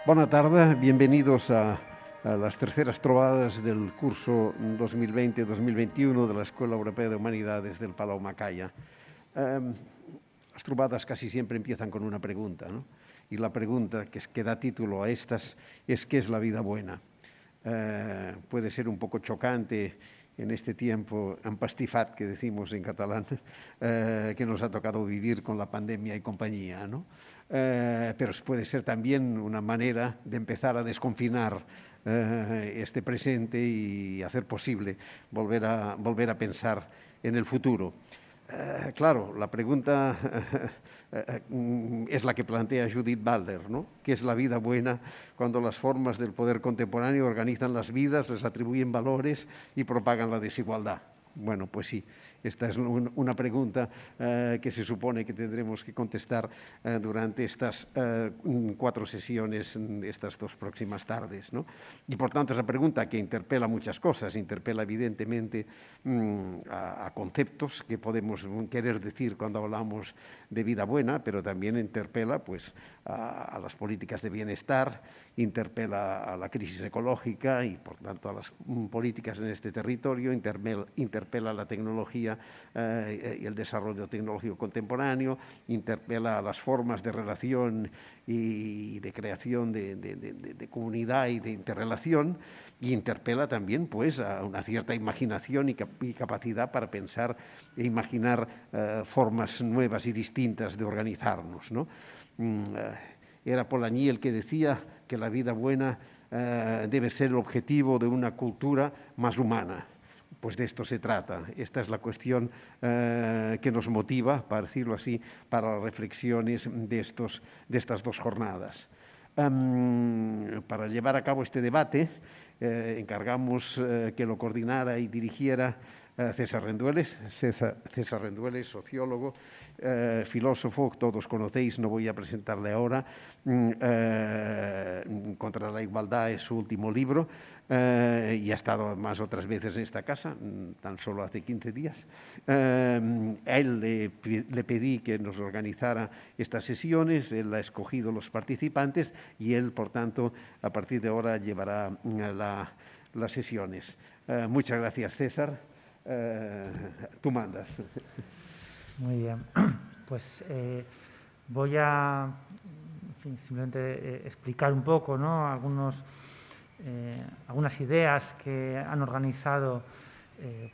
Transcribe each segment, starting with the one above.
Bona tarda, bienvenidos a las terceras trovadas del curso 2020-2021 de la Escuela Europea de Humanidades del Palau Macaya. Las trovadas casi siempre empiezan con una pregunta, ¿no? Y la pregunta que da título a estas es ¿qué es la vida buena? Puede ser un poco chocante en este tiempo empastifat, que decimos en catalán, que nos ha tocado vivir con la pandemia y compañía, ¿no? Pero puede ser también una manera de empezar a desconfinar este presente y hacer posible volver a pensar en el futuro. Claro, la pregunta es la que plantea Judith Butler, ¿no? ¿Qué es la vida buena cuando las formas del poder contemporáneo organizan las vidas, les atribuyen valores y propagan la desigualdad? Bueno, pues sí, esta es una pregunta que se supone que tendremos que contestar durante estas 4 sesiones, estas 2 próximas tardes, ¿no? Y por tanto es una pregunta que interpela muchas cosas, interpela evidentemente a conceptos que podemos querer decir cuando hablamos de vida buena, pero también interpela pues, a las políticas de bienestar, interpela a la crisis ecológica y por tanto a las políticas en este territorio, interpela a la tecnología y el desarrollo tecnológico contemporáneo, interpela a las formas de relación y de creación de comunidad y de interrelación, y interpela también pues, a una cierta imaginación y capacidad para pensar e imaginar formas nuevas y distintas de organizarnos, ¿no? Era Polanyi el que decía que la vida buena debe ser el objetivo de una cultura más humana. Pues de esto se trata. Esta es la cuestión que nos motiva, para decirlo así, para las reflexiones de estas 2 jornadas. Para llevar a cabo este debate, encargamos que lo coordinara y dirigiera César Rendueles. César Rendueles, sociólogo, filósofo, todos conocéis, no voy a presentarle ahora. Contra la igualdad es su último libro y ha estado más otras veces en esta casa, tan solo hace 15 días. A él le pedí que nos organizara estas sesiones, él ha escogido los participantes y él, por tanto, a partir de ahora llevará las sesiones. Muchas gracias, César. Tú mandas. Muy bien, pues voy a simplemente explicar un poco, ¿no? Algunas ideas que han organizado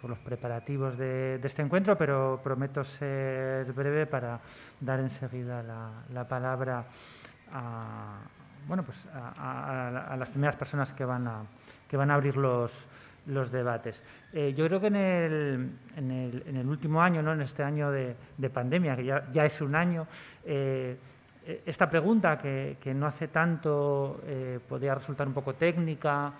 por los preparativos de este encuentro, pero prometo ser breve para dar enseguida la palabra a las primeras personas que van a abrir los debates. Yo creo que en el último año, ¿no? En este año de pandemia, que ya es un año, esta pregunta que no hace tanto podía resultar un poco técnica,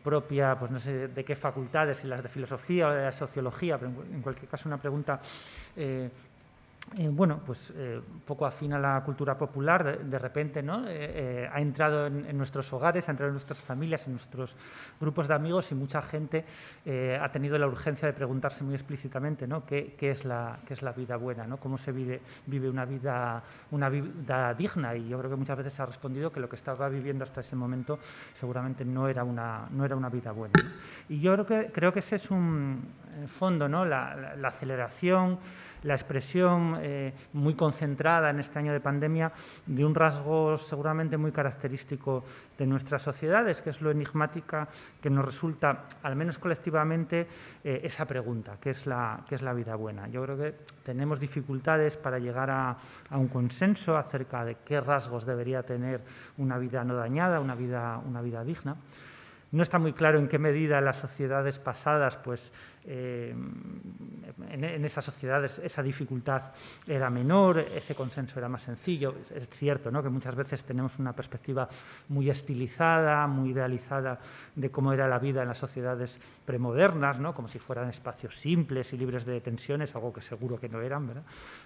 propia, pues no sé de qué facultades, si las de filosofía o de la sociología, pero en cualquier caso una pregunta poco afín a la cultura popular, de repente, ¿no? Ha entrado en nuestros hogares, ha entrado en nuestras familias, en nuestros grupos de amigos y mucha gente ha tenido la urgencia de preguntarse muy explícitamente, ¿no? ¿Qué es la vida buena, ¿no? ¿Cómo se vive una vida digna? Y yo creo que muchas veces se ha respondido que lo que estaba viviendo hasta ese momento seguramente no era una vida buena, ¿no? Y yo creo que ese es un fondo, ¿no? La aceleración, la expresión muy concentrada en este año de pandemia de un rasgo seguramente muy característico de nuestras sociedades, que es lo enigmática que nos resulta, al menos colectivamente, esa pregunta, ¿qué es la vida buena? Yo creo que tenemos dificultades para llegar a un consenso acerca de qué rasgos debería tener una vida no dañada, una vida digna. No está muy claro en qué medida las sociedades pasadas, pues en esas sociedades esa dificultad era menor, ese consenso era más sencillo. Es cierto, ¿no? Que muchas veces tenemos una perspectiva muy estilizada, muy idealizada de cómo era la vida en las sociedades premodernas, ¿no? Como si fueran espacios simples y libres de tensiones, algo que seguro que no eran, ¿verdad?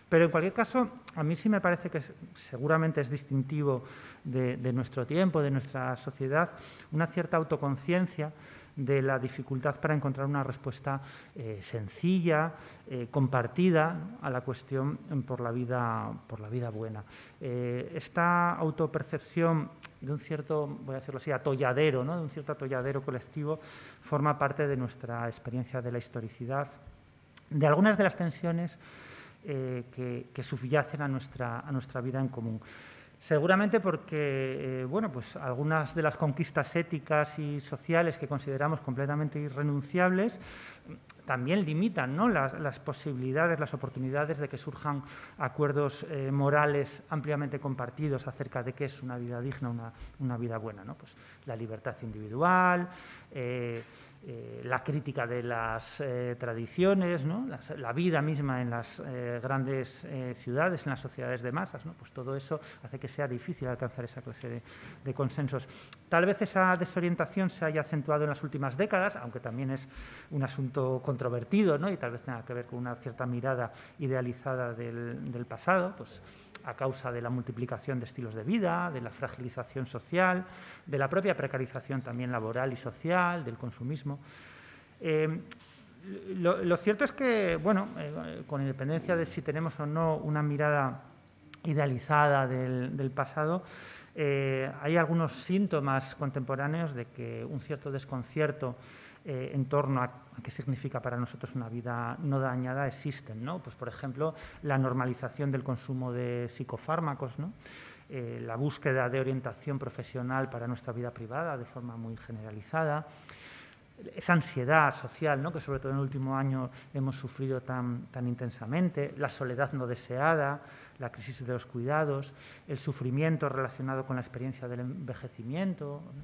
Pero en cualquier caso, a mí sí me parece que seguramente es distintivo de nuestro tiempo, de nuestra sociedad, una cierta autoconciencia de la dificultad para encontrar una respuesta sencilla, compartida, ¿no?, a la cuestión por la vida buena. Esta autopercepción de un cierto, voy a decirlo así, atolladero, ¿no?, de un cierto atolladero colectivo, forma parte de nuestra experiencia de la historicidad, de algunas de las tensiones que subyacen a nuestra vida en común. Seguramente porque bueno, pues algunas de las conquistas éticas y sociales que consideramos completamente irrenunciables también limitan, ¿no?, las posibilidades, las oportunidades de que surjan acuerdos morales ampliamente compartidos acerca de qué es una vida digna, una vida buena, ¿no? Pues la libertad individual, la crítica de las tradiciones, ¿no?, la vida misma en las grandes ciudades, en las sociedades de masas, ¿no? Pues todo eso hace que sea difícil alcanzar esa clase de consensos. Tal vez esa desorientación se haya acentuado en las últimas décadas, aunque también es un asunto controvertido, ¿no?, y tal vez tenga que ver con una cierta mirada idealizada del pasado, pues a causa de la multiplicación de estilos de vida, de la fragilización social, de la propia precarización también laboral y social, del consumismo. Lo cierto es que, bueno, con independencia de si tenemos o no una mirada idealizada del pasado, hay algunos síntomas contemporáneos de que un cierto desconcierto en torno a qué significa para nosotros una vida no dañada existen, ¿no? Pues, por ejemplo, la normalización del consumo de psicofármacos, ¿no?, la búsqueda de orientación profesional para nuestra vida privada de forma muy generalizada, esa ansiedad social, ¿no?, que sobre todo en el último año hemos sufrido tan intensamente, la soledad no deseada, la crisis de los cuidados, el sufrimiento relacionado con la experiencia del envejecimiento, ¿no?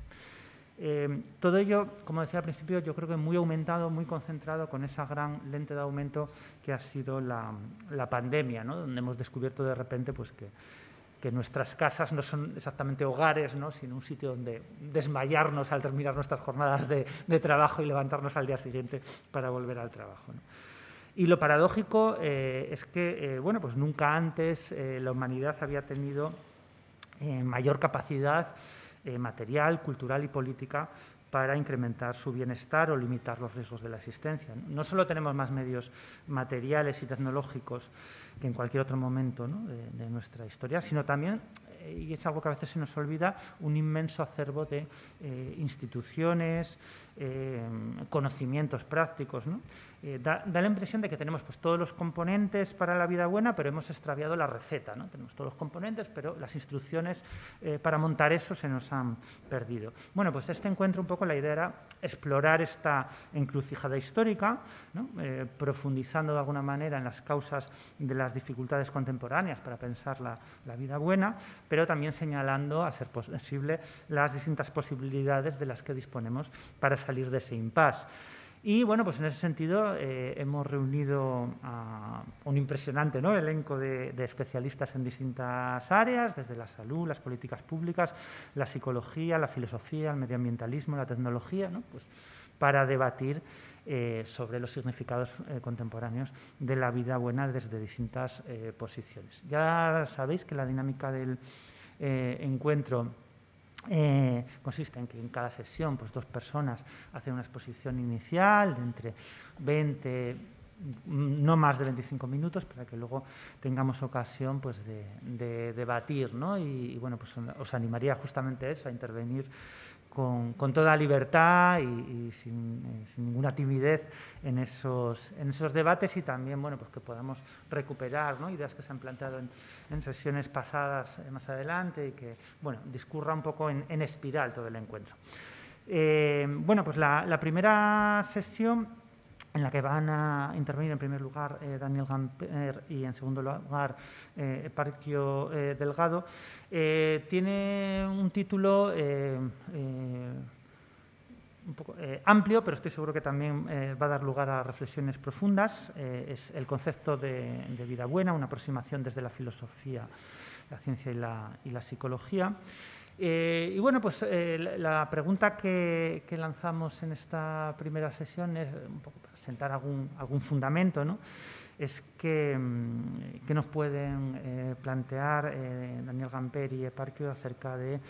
Todo ello, como decía al principio, yo creo que muy aumentado, muy concentrado con esa gran lente de aumento que ha sido la pandemia, ¿no?, donde hemos descubierto de repente pues, que nuestras casas no son exactamente hogares, ¿no?, sino un sitio donde desmayarnos al terminar nuestras jornadas de trabajo y levantarnos al día siguiente para volver al trabajo, ¿no? Y lo paradójico es que bueno, pues nunca antes la humanidad había tenido mayor capacidad material, cultural y política para incrementar su bienestar o limitar los riesgos de la existencia. No solo tenemos más medios materiales y tecnológicos que en cualquier otro momento, ¿no?, de nuestra historia, sino también, y es algo que a veces se nos olvida, un inmenso acervo de instituciones, conocimientos prácticos, ¿no? Da la impresión de que tenemos pues, todos los componentes para la vida buena, pero hemos extraviado la receta, ¿no? Tenemos todos los componentes, pero las instrucciones para montar eso se nos han perdido. Bueno, pues este encuentro un poco la idea era explorar esta encrucijada histórica, ¿no?, profundizando de alguna manera en las causas de las dificultades contemporáneas para pensar la vida buena, pero también señalando, a ser posible, las distintas posibilidades de las que disponemos para salir de ese impasse. Y, bueno, pues en ese sentido hemos reunido a un impresionante, ¿no?, elenco de especialistas en distintas áreas, desde la salud, las políticas públicas, la psicología, la filosofía, el medioambientalismo, la tecnología, ¿no?, pues para debatir sobre los significados contemporáneos de la vida buena desde distintas posiciones. Ya sabéis que la dinámica del encuentro consiste en que en cada sesión pues, 2 personas hacen una exposición inicial de entre 20, no más de 25 minutos, para que luego tengamos ocasión pues, de debatir, ¿no? Y bueno, pues os animaría justamente a eso, a intervenir con toda libertad y sin ninguna timidez en esos debates, y también, bueno, pues que podamos recuperar, ¿no?, ideas que se han planteado en sesiones pasadas más adelante, y que, bueno, discurra un poco en espiral todo el encuentro. Bueno, pues la primera sesión, en la que van a intervenir en primer lugar Daniel Gamper y en segundo lugar Eparquio Delgado, tiene un título un poco amplio, pero estoy seguro que también va a dar lugar a reflexiones profundas. Es el concepto de vida buena, una aproximación desde la filosofía, la ciencia y la psicología. Y bueno, pues la pregunta que lanzamos en esta primera sesión es un poco para sentar algún fundamento, ¿no? Es que nos pueden plantear Daniel Gamper y Eparquio acerca de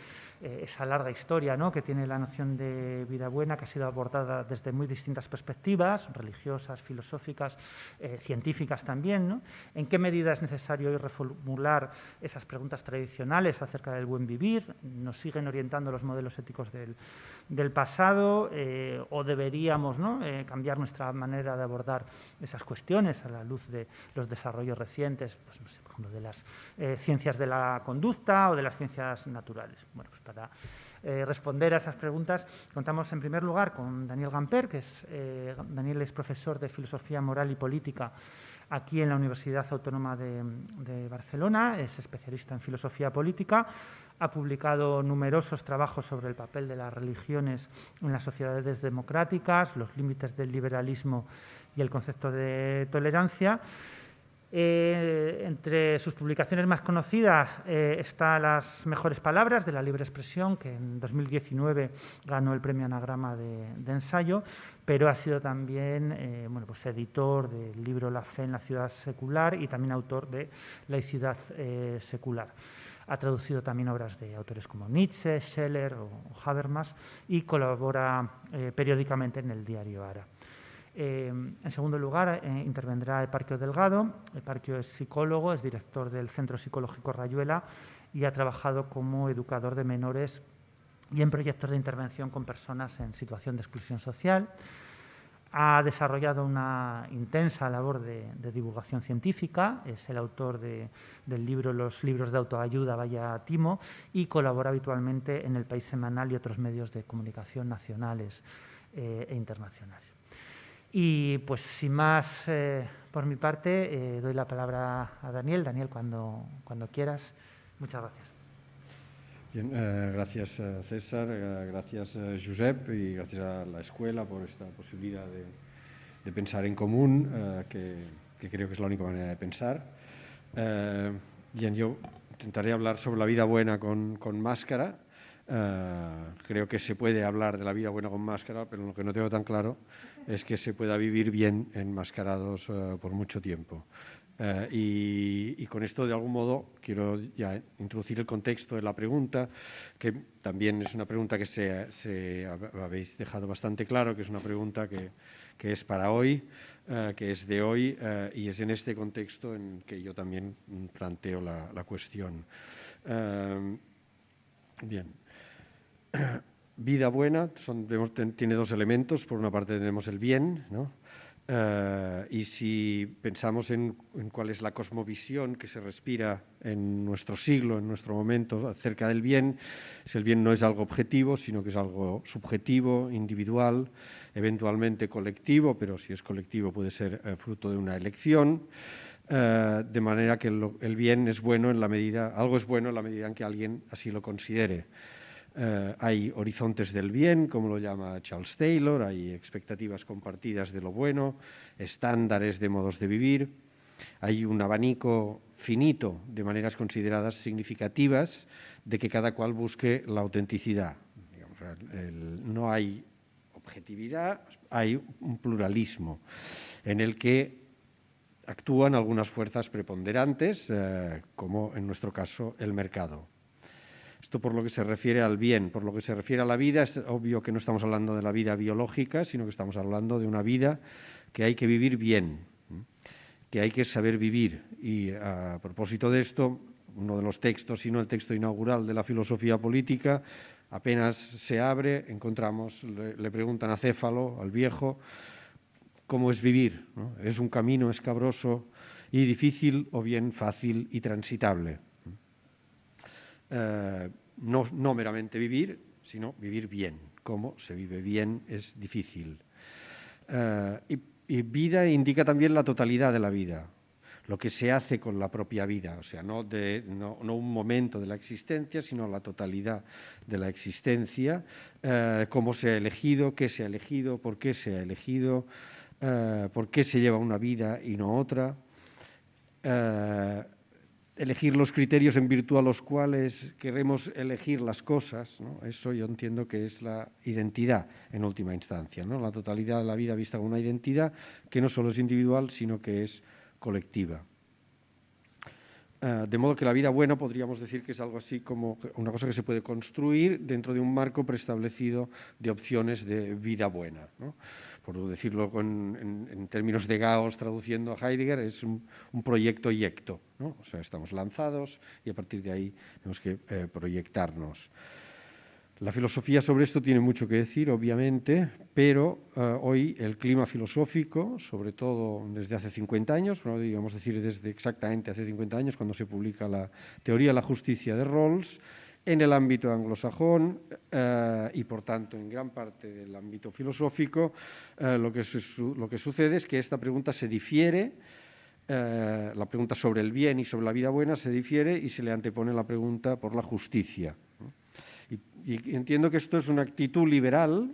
esa larga historia, ¿no?, que tiene la noción de vida buena, que ha sido abordada desde muy distintas perspectivas, religiosas, filosóficas, científicas también, ¿no? ¿En qué medida es necesario hoy reformular esas preguntas tradicionales acerca del buen vivir? ¿Nos siguen orientando los modelos éticos del pasado o deberíamos, ¿no?, cambiar nuestra manera de abordar esas cuestiones a la luz de los desarrollos recientes, pues, no sé, por ejemplo, de las ciencias de la conducta o de las ciencias naturales? Bueno, pues para responder a esas preguntas contamos en primer lugar con Daniel Gamper, que Daniel es profesor de Filosofía Moral y Política aquí en la Universidad Autónoma de Barcelona, es especialista en filosofía política, ha publicado numerosos trabajos sobre el papel de las religiones en las sociedades democráticas, los límites del liberalismo y el concepto de tolerancia. Entre sus publicaciones más conocidas está Las mejores palabras de la libre expresión, que en 2019 ganó el premio Anagrama de ensayo, pero ha sido también pues editor del libro La fe en la ciudad secular y también autor de Laicidad secular. Ha traducido también obras de autores como Nietzsche, Scheller o Habermas y colabora periódicamente en el diario Ara. En segundo lugar, intervendrá Eparquio Delgado. Eparquio es psicólogo, es director del Centro Psicológico Rayuela y ha trabajado como educador de menores y en proyectos de intervención con personas en situación de exclusión social. Ha desarrollado una intensa labor de divulgación científica, es el autor del libro Los libros de autoayuda Vaya Timo y colabora habitualmente en El País Semanal y otros medios de comunicación nacionales e internacionales. Y pues sin más por mi parte, doy la palabra a Daniel. Daniel, cuando quieras. Muchas gracias. Bien, gracias César, gracias Josep y gracias a la escuela por esta posibilidad de pensar en común, que creo que es la única manera de pensar. Bien, yo intentaré hablar sobre la vida buena con máscara. Creo que se puede hablar de la vida buena con máscara, pero lo que no tengo tan claro es que se pueda vivir bien enmascarados por mucho tiempo. Y con esto, de algún modo, quiero ya introducir el contexto de la pregunta, que también es una pregunta que se habéis dejado bastante claro, que es una pregunta que es para hoy, que es de hoy, y es en este contexto en que yo también planteo la cuestión. Bien. Vida buena tiene dos elementos. Por una parte tenemos el bien, ¿no? Y si pensamos en cuál es la cosmovisión que se respira en nuestro siglo, en nuestro momento, acerca del bien, si el bien no es algo objetivo, sino que es algo subjetivo, individual, eventualmente colectivo, pero si es colectivo puede ser fruto de una elección, de manera que el bien es bueno en la medida, algo es bueno en la medida en que alguien así lo considere. Hay horizontes del bien, como lo llama Charles Taylor, hay expectativas compartidas de lo bueno, estándares de modos de vivir, hay un abanico finito de maneras consideradas significativas de que cada cual busque la autenticidad. Digamos, no hay objetividad, hay un pluralismo en el que actúan algunas fuerzas preponderantes, como en nuestro caso el mercado. Esto por lo que se refiere al bien. Por lo que se refiere a la vida, es obvio que no estamos hablando de la vida biológica, sino que estamos hablando de una vida que hay que vivir bien, que hay que saber vivir. Y a propósito de esto, uno de los textos, si no el texto inaugural de la filosofía política, apenas se abre, encontramos, le preguntan a Céfalo, al viejo, ¿cómo es vivir? ¿No? ¿Es un camino escabroso y difícil o bien fácil y transitable? No meramente vivir, sino vivir bien. Cómo se vive bien es difícil. Y vida indica también la totalidad de la vida, lo que se hace con la propia vida, o sea, no un momento de la existencia, sino la totalidad de la existencia, cómo se ha elegido, qué se ha elegido, por qué se ha elegido, por qué se lleva una vida y no otra. Elegir los criterios en virtud a los cuales queremos elegir las cosas, ¿no? Eso yo entiendo que es la identidad en última instancia, ¿no? La totalidad de la vida vista como una identidad que no solo es individual, sino que es colectiva. De modo que la vida buena podríamos decir que es algo así como una cosa que se puede construir dentro de un marco preestablecido de opciones de vida buena, ¿no? Por decirlo en términos de Gauss, traduciendo a Heidegger, es un proyecto-yecto, ¿no? O sea, estamos lanzados y a partir de ahí tenemos que proyectarnos. La filosofía sobre esto tiene mucho que decir, obviamente, pero hoy el clima filosófico, sobre todo desde hace 50 años, no digamos decir desde exactamente hace 50 años, cuando se publica la teoría de la justicia de Rawls, en el ámbito anglosajón y, por tanto, en gran parte del ámbito filosófico, lo que sucede es que esta pregunta se difiere, la pregunta sobre el bien y sobre la vida buena se difiere y se le antepone la pregunta por la justicia. Y entiendo que esto es una actitud liberal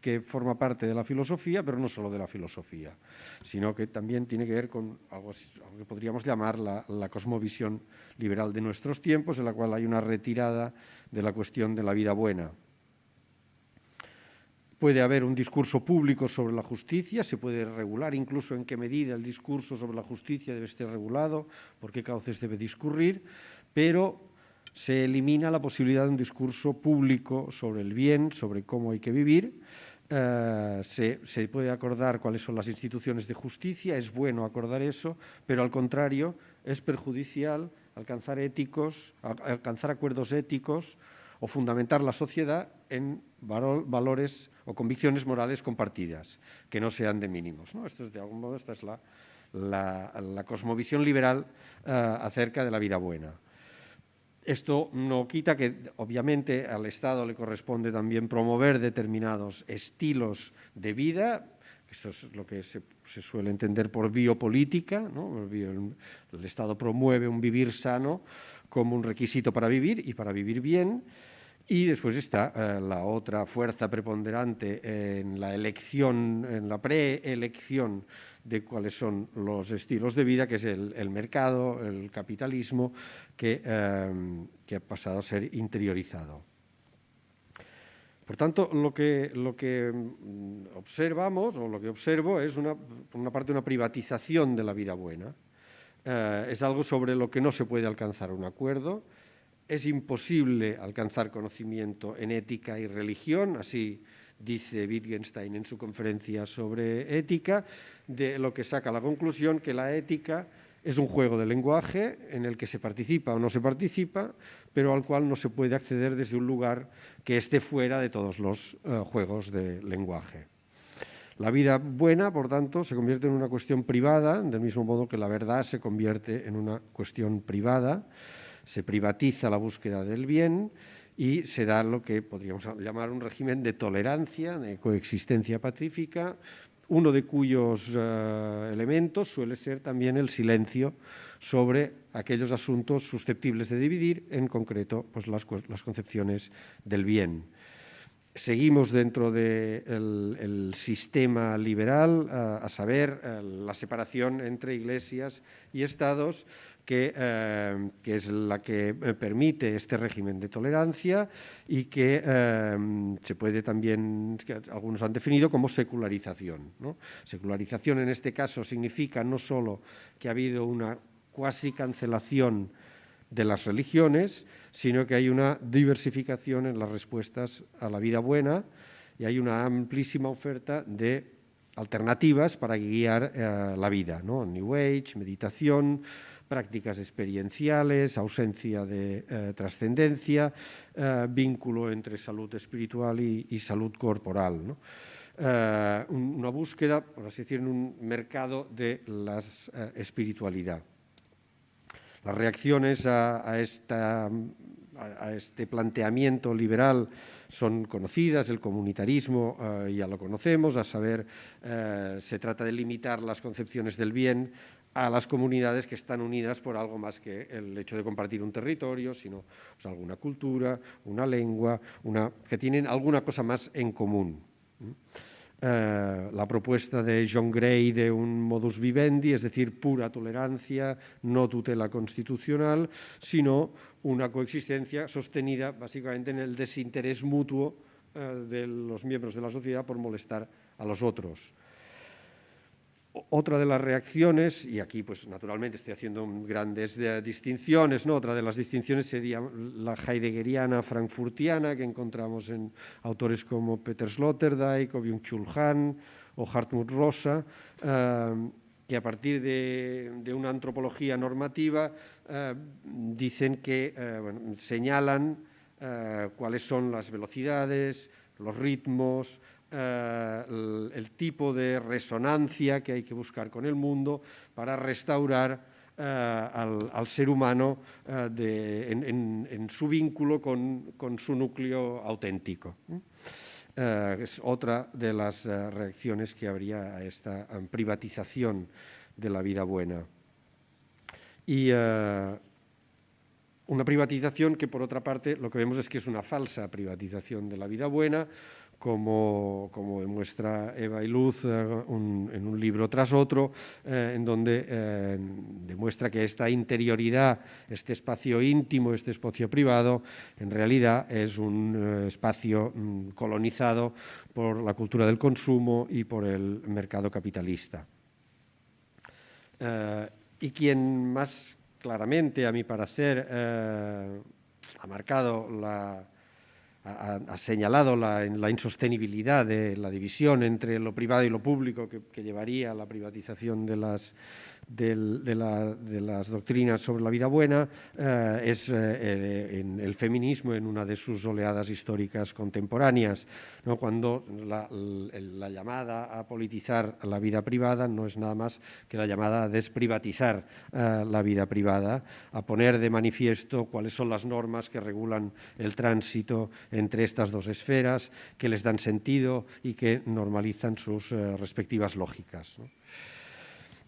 que forma parte de la filosofía, pero no solo de la filosofía, sino que también tiene que ver con algo que podríamos llamar la cosmovisión liberal de nuestros tiempos, en la cual hay una retirada de la cuestión de la vida buena. Puede haber un discurso público sobre la justicia, se puede regular incluso en qué medida el discurso sobre la justicia debe estar regulado, por qué cauces debe discurrir, pero se elimina la posibilidad de un discurso público sobre el bien, sobre cómo hay que vivir. Se puede acordar cuáles son las instituciones de justicia, es bueno acordar eso, pero al contrario es perjudicial alcanzar acuerdos éticos o fundamentar la sociedad en valores o convicciones morales compartidas, que no sean de mínimos, ¿no? Esto es, de algún modo, esta es la cosmovisión liberal acerca de la vida buena. Esto no quita que, obviamente, al Estado le corresponde también promover determinados estilos de vida. Esto es lo que se suele entender por biopolítica, ¿no? El Estado promueve un vivir sano como un requisito para vivir y para vivir bien. Y después está la otra fuerza preponderante en la elección, en la preelección de cuáles son los estilos de vida, que es el mercado, el capitalismo, que ha pasado a ser interiorizado. Por tanto, lo que observamos, o lo que observo, es por una parte una privatización de la vida buena. Es algo sobre lo que no se puede alcanzar un acuerdo. Es imposible alcanzar conocimiento en ética y religión, así dice Wittgenstein en su conferencia sobre ética, de lo que saca la conclusión que la ética es un juego de lenguaje en el que se participa o no se participa, pero al cual no se puede acceder desde un lugar que esté fuera de todos los juegos de lenguaje. La vida buena, por tanto, se convierte en una cuestión privada, del mismo modo que la verdad se convierte en una cuestión privada. Se privatiza la búsqueda del bien y se da lo que podríamos llamar un régimen de tolerancia, de coexistencia pacífica, uno de cuyos elementos suele ser también el silencio sobre aquellos asuntos susceptibles de dividir, en concreto pues las concepciones del bien. Seguimos dentro del sistema liberal, a saber, la separación entre iglesias y estados, que es la que permite este régimen de tolerancia y que se puede también, que algunos han definido como secularización, ¿no? Secularización en este caso significa no solo que ha habido una cuasi cancelación de las religiones, sino que hay una diversificación en las respuestas a la vida buena y hay una amplísima oferta de alternativas para guiar la vida, ¿no? New Age, meditación, prácticas experienciales, ausencia de trascendencia, vínculo entre salud espiritual y salud corporal, ¿no? Una búsqueda, por así decir, en un mercado de la espiritualidad. Las reacciones a este planteamiento liberal son conocidas, el comunitarismo ya lo conocemos, a saber, se trata de limitar las concepciones del bien a las comunidades que están unidas por algo más que el hecho de compartir un territorio, sino pues, alguna cultura, una lengua, que tienen alguna cosa más en común. La propuesta de John Gray de un modus vivendi, es decir, pura tolerancia, no tutela constitucional, sino una coexistencia sostenida básicamente en el desinterés mutuo de los miembros de la sociedad por molestar a los otros. Otra de las reacciones, y aquí pues naturalmente estoy haciendo grandes distinciones, ¿no? Otra de las distinciones sería la heideggeriana frankfurtiana, que encontramos en autores como Peter Sloterdijk o Byung-Chul Han o Hartmut Rosa, que a partir de una antropología normativa dicen que, señalan cuáles son las velocidades, los ritmos, el tipo de resonancia que hay que buscar con el mundo para restaurar al ser humano en su vínculo con su núcleo auténtico. Es otra de las reacciones que habría a esta privatización de la vida buena. Y una privatización que, por otra parte, lo que vemos es que es una falsa privatización de la vida buena, como demuestra Eva y Luz en un libro tras otro, en donde demuestra que esta interioridad, este espacio íntimo, este espacio privado, en realidad es un espacio colonizado por la cultura del consumo y por el mercado capitalista. Y quien más claramente, a mi parecer, ha marcado ha señalado la insostenibilidad de la división entre lo privado y lo público que llevaría a la privatización de las doctrinas sobre la vida buena, es en el feminismo en una de sus oleadas históricas contemporáneas, ¿no? Cuando la llamada a politizar la vida privada no es nada más que la llamada a desprivatizar la vida privada, a poner de manifiesto cuáles son las normas que regulan el tránsito entre estas dos esferas, que les dan sentido y que normalizan sus respectivas lógicas, ¿no?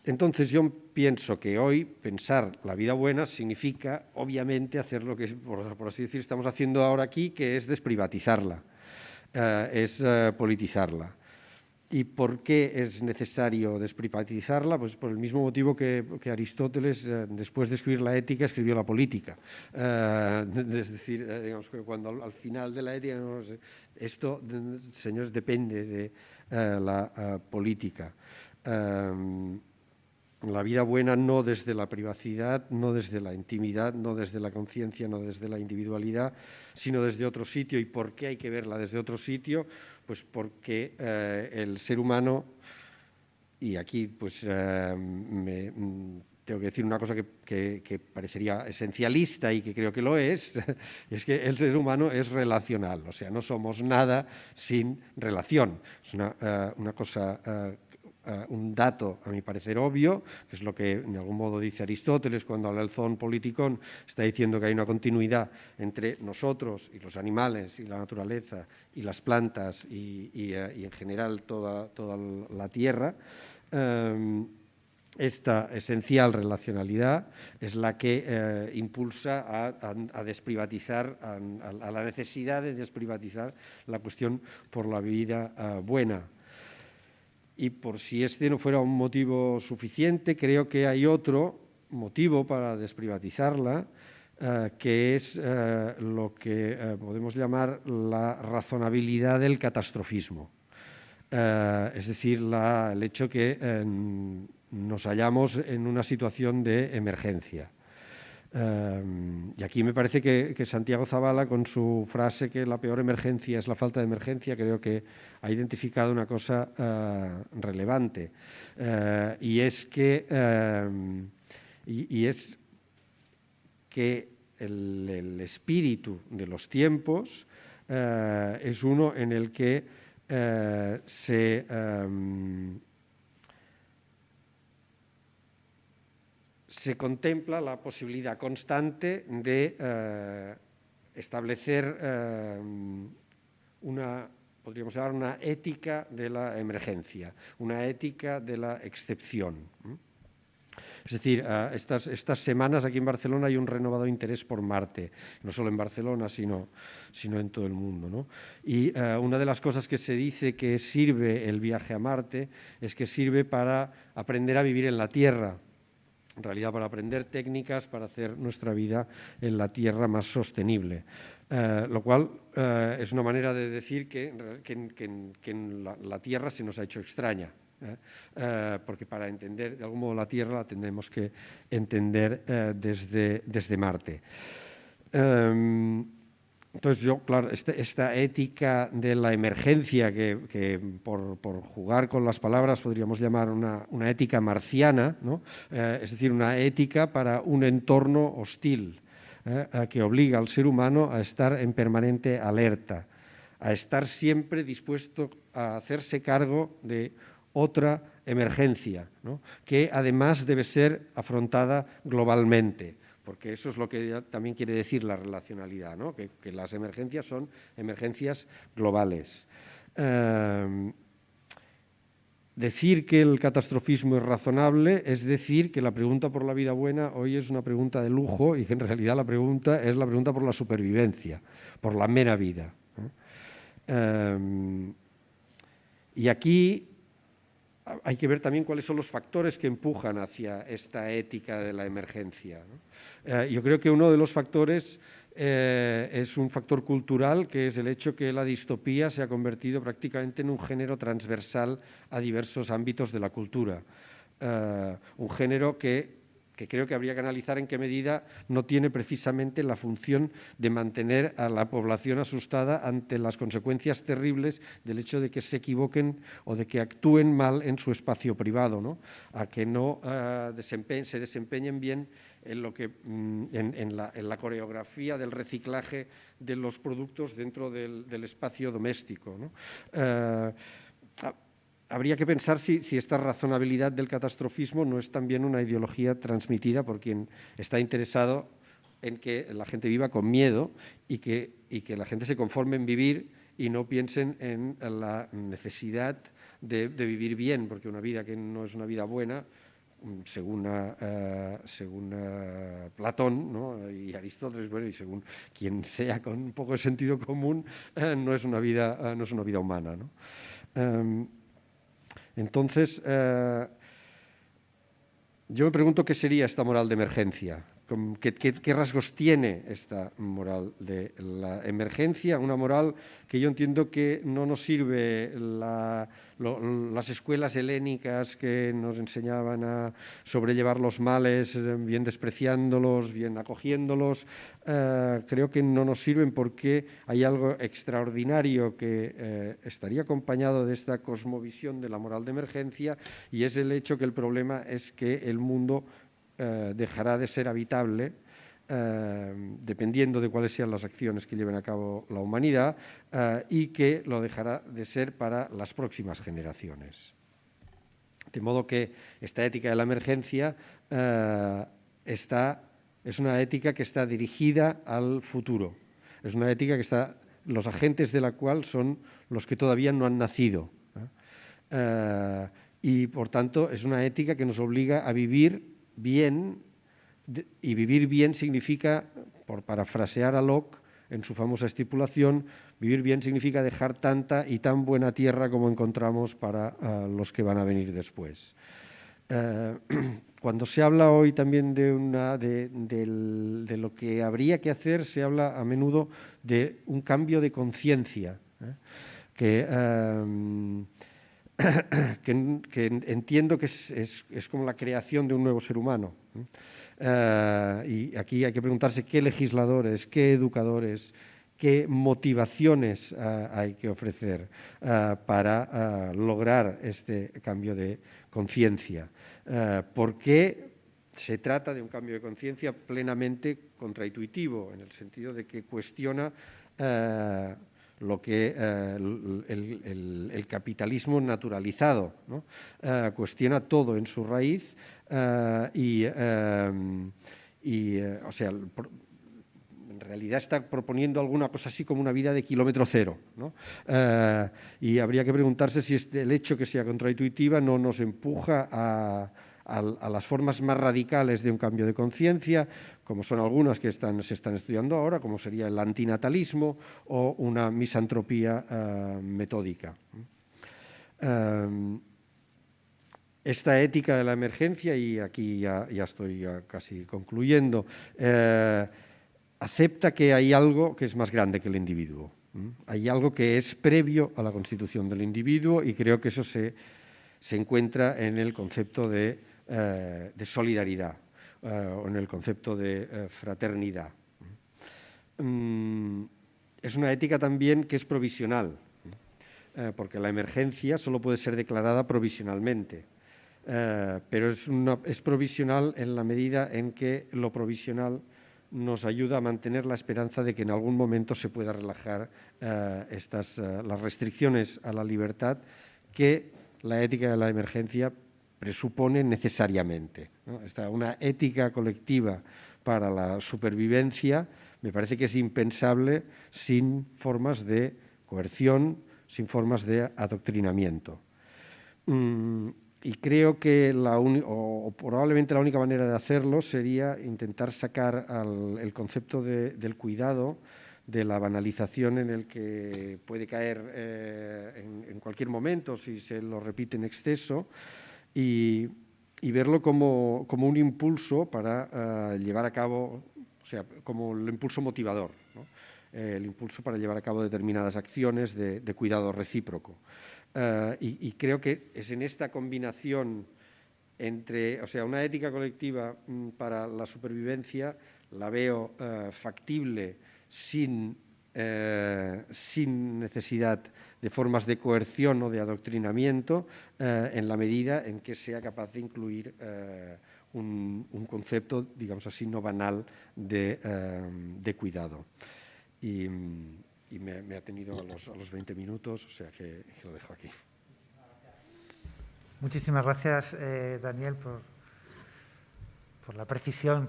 Entonces yo pienso que hoy pensar la vida buena significa obviamente hacer lo que, por así decir, estamos haciendo ahora aquí, que es desprivatizarla, es politizarla. ¿Y por qué es necesario desprivatizarla? Pues por el mismo motivo que Aristóteles, después de escribir la ética, escribió la política. Es decir, digamos que cuando al final de la ética, esto, señores, depende de la política. La vida buena no desde la privacidad, no desde la intimidad, no desde la conciencia, no desde la individualidad, sino desde otro sitio. ¿Y por qué hay que verla desde otro sitio? Pues porque el ser humano, y aquí pues tengo que decir una cosa que parecería esencialista y que creo que lo es que el ser humano es relacional, o sea, no somos nada sin relación. Es una cosa un dato, a mi parecer, obvio, que es lo que de algún modo dice Aristóteles cuando habla del zoon politikon, está diciendo que hay una continuidad entre nosotros y los animales y la naturaleza y las plantas y en general toda la tierra. Esta esencial relacionalidad es la que impulsa a desprivatizar, a la necesidad de desprivatizar la cuestión por la vida buena. Y por si este no fuera un motivo suficiente, creo que hay otro motivo para desprivatizarla, que es lo que podemos llamar la razonabilidad del catastrofismo. Es decir, el hecho que nos hallamos en una situación de emergencia. Y aquí me parece que Santiago Zavala, con su frase que la peor emergencia es la falta de emergencia, creo que ha identificado una cosa relevante, y es que el espíritu de los tiempos es uno en el que se contempla la posibilidad constante de establecer podríamos llamar una ética de la emergencia, una ética de la excepción. Es decir, estas semanas aquí en Barcelona hay un renovado interés por Marte, no solo en Barcelona, sino en todo el mundo, ¿no? Y una de las cosas que se dice que sirve el viaje a Marte es que sirve para aprender a vivir en la Tierra, en realidad para aprender técnicas para hacer nuestra vida en la Tierra más sostenible. Lo cual es una manera de decir que la Tierra se nos ha hecho extraña. porque para entender de algún modo la Tierra la tenemos que entender desde Marte. Entonces yo, claro, esta ética de la emergencia, que por jugar con las palabras podríamos llamar una ética marciana, ¿no? Es decir, una ética para un entorno hostil, que obliga al ser humano a estar en permanente alerta, a estar siempre dispuesto a hacerse cargo de otra emergencia, ¿no? Que además debe ser afrontada globalmente, porque eso es lo que también quiere decir la relacionalidad, ¿no? Que las emergencias son emergencias globales. Decir que el catastrofismo es razonable es decir que la pregunta por la vida buena hoy es una pregunta de lujo y que en realidad la pregunta es la pregunta por la supervivencia, por la mera vida, ¿no? Y aquí hay que ver también cuáles son los factores que empujan hacia esta ética de la emergencia, ¿no? Yo creo que uno de los factores es un factor cultural, que es el hecho que la distopía se ha convertido prácticamente en un género transversal a diversos ámbitos de la cultura. Un género que creo que habría que analizar en qué medida no tiene precisamente la función de mantener a la población asustada ante las consecuencias terribles del hecho de que se equivoquen o de que actúen mal en su espacio privado, ¿no? A que no se desempeñen bien en la coreografía del reciclaje de los productos dentro del espacio doméstico, ¿no? Habría que pensar si esta razonabilidad del catastrofismo no es también una ideología transmitida por quien está interesado en que la gente viva con miedo y que la gente se conforme en vivir y no piensen en la necesidad de vivir bien, porque una vida que no es una vida buena, según Platón, ¿no? Y Aristóteles, bueno, y según quien sea con un poco de sentido común, no es una vida humana, ¿no? Entonces, yo me pregunto qué sería esta moral de emergencia, qué rasgos tiene esta moral de la emergencia, una moral que yo entiendo que no nos sirve las escuelas helénicas que nos enseñaban a sobrellevar los males, bien despreciándolos, bien acogiéndolos. Creo que no nos sirven porque hay algo extraordinario que estaría acompañado de esta cosmovisión de la moral de emergencia, y es el hecho que el problema es que el mundo dejará de ser habitable dependiendo de cuáles sean las acciones que lleven a cabo la humanidad, y que lo dejará de ser para las próximas generaciones. De modo que esta ética de la emergencia es una ética que está dirigida al futuro, es una ética que los agentes de la cual son los que todavía no han nacido, y por tanto es una ética que nos obliga a vivir bien, y vivir bien significa, por parafrasear a Locke en su famosa estipulación, vivir bien significa dejar tanta y tan buena tierra como encontramos para los que van a venir después. Cuando se habla hoy también de lo que habría que hacer, se habla a menudo de un cambio de conciencia, que entiendo que es como la creación de un nuevo ser humano. Y aquí hay que preguntarse qué legisladores, qué educadores, qué motivaciones hay que ofrecer para lograr este cambio de conciencia. ¿Por qué se trata de un cambio de conciencia plenamente contraintuitivo, en el sentido de que cuestiona lo que el capitalismo naturalizado, ¿no? Cuestiona todo en su raíz, o sea, en realidad está proponiendo alguna cosa así como una vida de kilómetro cero, ¿no? Y habría que preguntarse si el hecho que sea contraintuitiva no nos empuja a las formas más radicales de un cambio de conciencia, como son algunas que se están estudiando ahora, como sería el antinatalismo o una misantropía metódica. Esta ética de la emergencia, y aquí ya estoy casi concluyendo, acepta que hay algo que es más grande que el individuo. Hay algo que es previo a la constitución del individuo, y creo que eso se se encuentra en el concepto de solidaridad o en el concepto de fraternidad. Es una ética también que es provisional, porque la emergencia solo puede ser declarada provisionalmente, pero es provisional en la medida en que lo provisional nos ayuda a mantener la esperanza de que en algún momento se pueda relajar las restricciones a la libertad que la ética de la emergencia presupone necesariamente, ¿no? Una ética colectiva para la supervivencia me parece que es impensable sin formas de coerción, sin formas de adoctrinamiento. Y creo que probablemente la única manera de hacerlo sería intentar sacar el concepto del cuidado de la banalización en el que puede caer en cualquier momento si se lo repite en exceso y verlo como un impulso para llevar a cabo, o sea, como el impulso motivador, ¿no? El impulso para llevar a cabo determinadas acciones de cuidado recíproco. Y creo que es en esta combinación entre, o sea, una ética colectiva para la supervivencia la veo factible sin necesidad de formas de coerción o de adoctrinamiento, en la medida en que sea capaz de incluir un concepto, digamos así, no banal de cuidado. Y me ha tenido a los 20 minutos, o sea que lo dejo aquí. Muchísimas gracias, Daniel, por la precisión,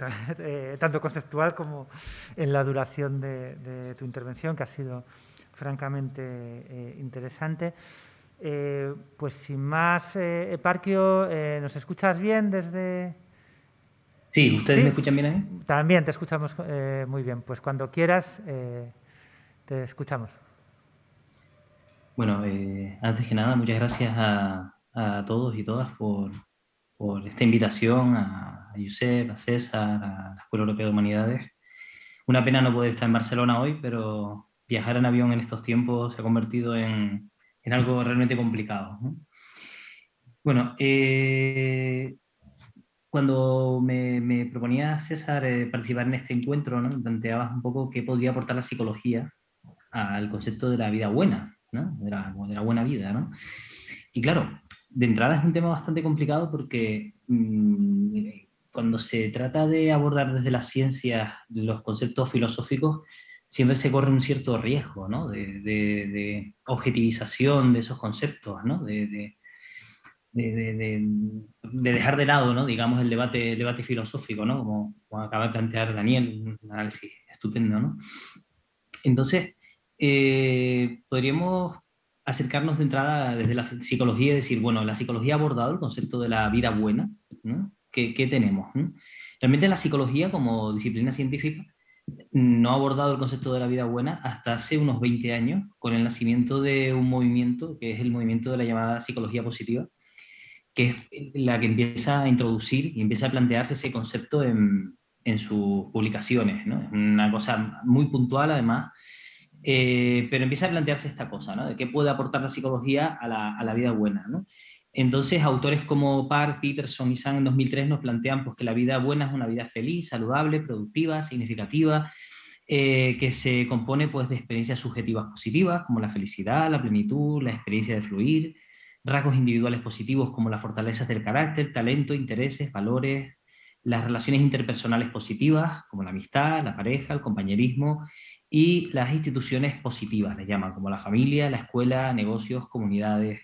tanto conceptual como en la duración de tu intervención, que ha sido francamente interesante. Pues sin más, Eparquio, ¿nos escuchas bien desde...? Sí, ¿ustedes me escuchan bien ahí? También te escuchamos muy bien. Pues cuando quieras, te escuchamos. Bueno, antes que nada, muchas gracias a todos y todas por esta invitación, a Josep, a César, a la Escuela Europea de Humanidades. Una pena no poder estar en Barcelona hoy, pero viajar en avión en estos tiempos se ha convertido en algo realmente complicado, ¿no? Bueno, cuando me proponía César participar en este encuentro, ¿no? Me planteabas un poco qué podría aportar la psicología al concepto de la vida buena, ¿no? de la buena vida, ¿no? Y claro, de entrada es un tema bastante complicado porque cuando se trata de abordar desde las ciencias los conceptos filosóficos, siempre se corre un cierto riesgo, ¿no? de objetivización de esos conceptos, ¿no? de dejar de lado, ¿no? Digamos, el debate filosófico, ¿no? Como acaba de plantear Daniel, un análisis estupendo, ¿no? Entonces, podríamos acercarnos de entrada desde la psicología y decir, bueno, la psicología ha abordado el concepto de la vida buena, ¿no? ¿Qué tenemos? ¿No? Realmente la psicología como disciplina científica no ha abordado el concepto de la vida buena hasta hace unos 20 años con el nacimiento de un movimiento que es el movimiento de la llamada psicología positiva, que es la que empieza a introducir y empieza a plantearse ese concepto en sus publicaciones, ¿no? Es una cosa muy puntual además, pero empieza a plantearse esta cosa, ¿no? De qué puede aportar la psicología a la vida buena, ¿no? Entonces, autores como Park, Peterson y Sang en 2003 nos plantean pues, que la vida buena es una vida feliz, saludable, productiva, significativa, que se compone pues, de experiencias subjetivas positivas, como la felicidad, la plenitud, la experiencia de fluir, rasgos individuales positivos como las fortalezas del carácter, talento, intereses, valores, las relaciones interpersonales positivas, como la amistad, la pareja, el compañerismo, y las instituciones positivas, les llaman, como la familia, la escuela, negocios, comunidades.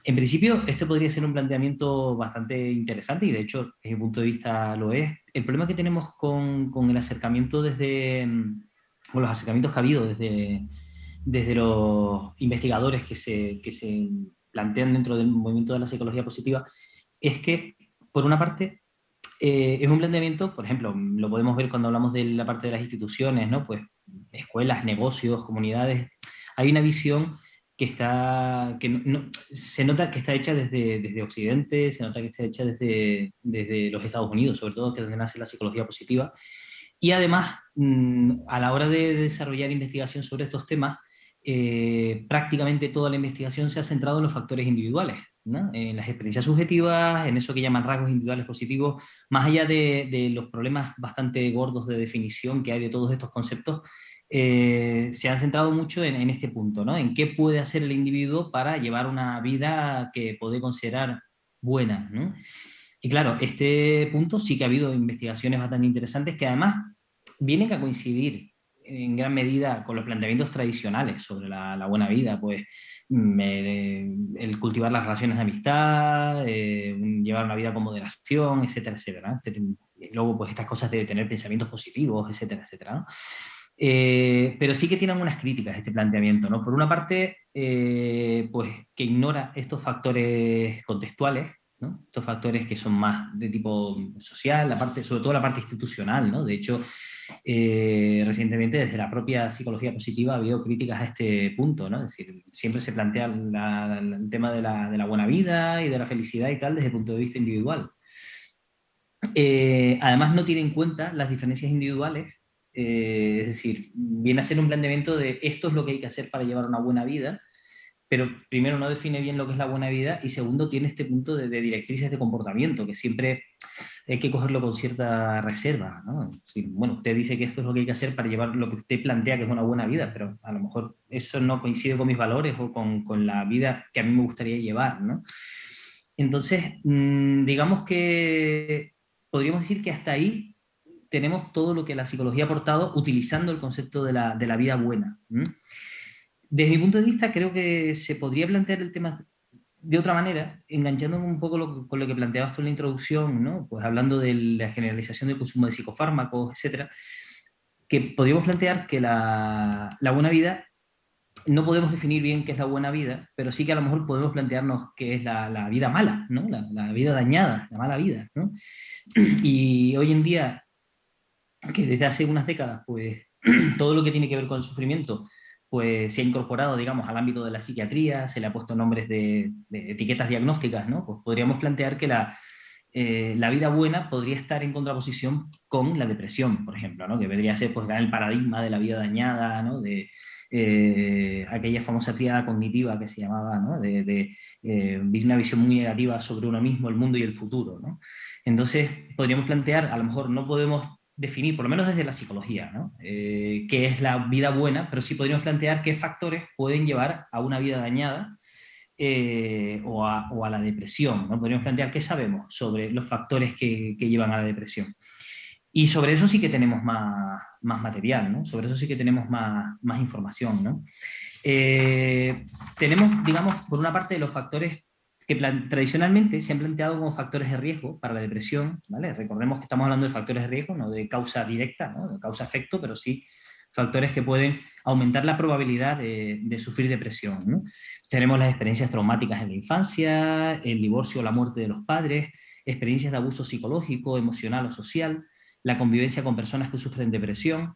En principio, esto podría ser un planteamiento bastante interesante y de hecho, desde mi punto de vista lo es. El problema que tenemos con el acercamiento con los acercamientos que ha habido desde los investigadores que se plantean dentro del movimiento de la psicología positiva, es que, por una parte, es un planteamiento, por ejemplo, lo podemos ver cuando hablamos de la parte de las instituciones, ¿no? Pues escuelas, negocios, comunidades, hay una visión que se nota que está hecha desde Occidente, se nota que está hecha desde los Estados Unidos, sobre todo que es donde nace la psicología positiva, y además, a la hora de desarrollar investigación sobre estos temas, prácticamente toda la investigación se ha centrado en los factores individuales, ¿no? En las experiencias subjetivas, en eso que llaman rasgos individuales positivos, más allá de los problemas bastante gordos de definición que hay de todos estos conceptos, se han centrado mucho en este punto, ¿no? En qué puede hacer el individuo para llevar una vida que puede considerar buena, ¿no? Y claro, este punto sí que ha habido investigaciones bastante interesantes que además vienen a coincidir en gran medida con los planteamientos tradicionales sobre la buena vida, pues el cultivar las relaciones de amistad, llevar una vida con moderación, etcétera, etcétera, ¿no? Luego, pues estas cosas de tener pensamientos positivos, etcétera, etcétera, ¿no? Pero sí que tienen unas críticas este planteamiento, ¿no? Por una parte, pues que ignora estos factores contextuales, ¿no? Estos factores que son más de tipo social, sobre todo la parte institucional, ¿no? De hecho, recientemente desde la propia psicología positiva ha habido críticas a este punto, ¿no? Es decir, siempre se plantea el tema de la buena vida y de la felicidad y tal desde el punto de vista individual. Además no tiene en cuenta las diferencias individuales, es decir, viene a ser un planteamiento de esto es lo que hay que hacer para llevar una buena vida, pero primero no define bien lo que es la buena vida y segundo tiene este punto de directrices de comportamiento que siempre hay que cogerlo con cierta reserva, ¿no? Es decir, bueno, usted dice que esto es lo que hay que hacer para llevar lo que usted plantea que es una buena vida, pero a lo mejor eso no coincide con mis valores o con la vida que a mí me gustaría llevar, ¿no? Entonces, digamos que podríamos decir que hasta ahí tenemos todo lo que la psicología ha aportado utilizando el concepto de la vida buena. Desde mi punto de vista, creo que se podría plantear el tema de otra manera, enganchándome un poco con lo que planteabas tú en la introducción, ¿no? Pues hablando de la generalización del consumo de psicofármacos, etcétera, que podríamos plantear que la buena vida no podemos definir bien qué es la buena vida, pero sí que a lo mejor podemos plantearnos qué es la vida mala, ¿no? La vida dañada, la mala vida, ¿no? Y hoy en día, que desde hace unas décadas, pues todo lo que tiene que ver con el sufrimiento, pues se ha incorporado, digamos, al ámbito de la psiquiatría, se le ha puesto nombres de etiquetas diagnósticas, ¿no? Pues podríamos plantear que la vida buena podría estar en contraposición con la depresión, por ejemplo, ¿no? Que vendría a ser pues, el paradigma de la vida dañada, ¿no? De aquella famosa tríada cognitiva que se llamaba, ¿no? De una visión muy negativa sobre uno mismo, el mundo y el futuro, ¿no? Entonces, podríamos plantear, a lo mejor no podemos definir, por lo menos desde la psicología, ¿no? Qué es la vida buena, pero sí podríamos plantear qué factores pueden llevar a una vida dañada o a la depresión, ¿no? Podríamos plantear qué sabemos sobre los factores que llevan a la depresión. Y sobre eso sí que tenemos más material, ¿no? Sobre eso sí que tenemos más información, ¿no? Tenemos, digamos, por una parte los factores que tradicionalmente se han planteado como factores de riesgo para la depresión, ¿vale? Recordemos que estamos hablando de factores de riesgo, no de causa directa, ¿no? De causa-efecto, pero sí factores que pueden aumentar la probabilidad de sufrir depresión, ¿no? Tenemos las experiencias traumáticas en la infancia, el divorcio o la muerte de los padres, experiencias de abuso psicológico, emocional o social, la convivencia con personas que sufren depresión,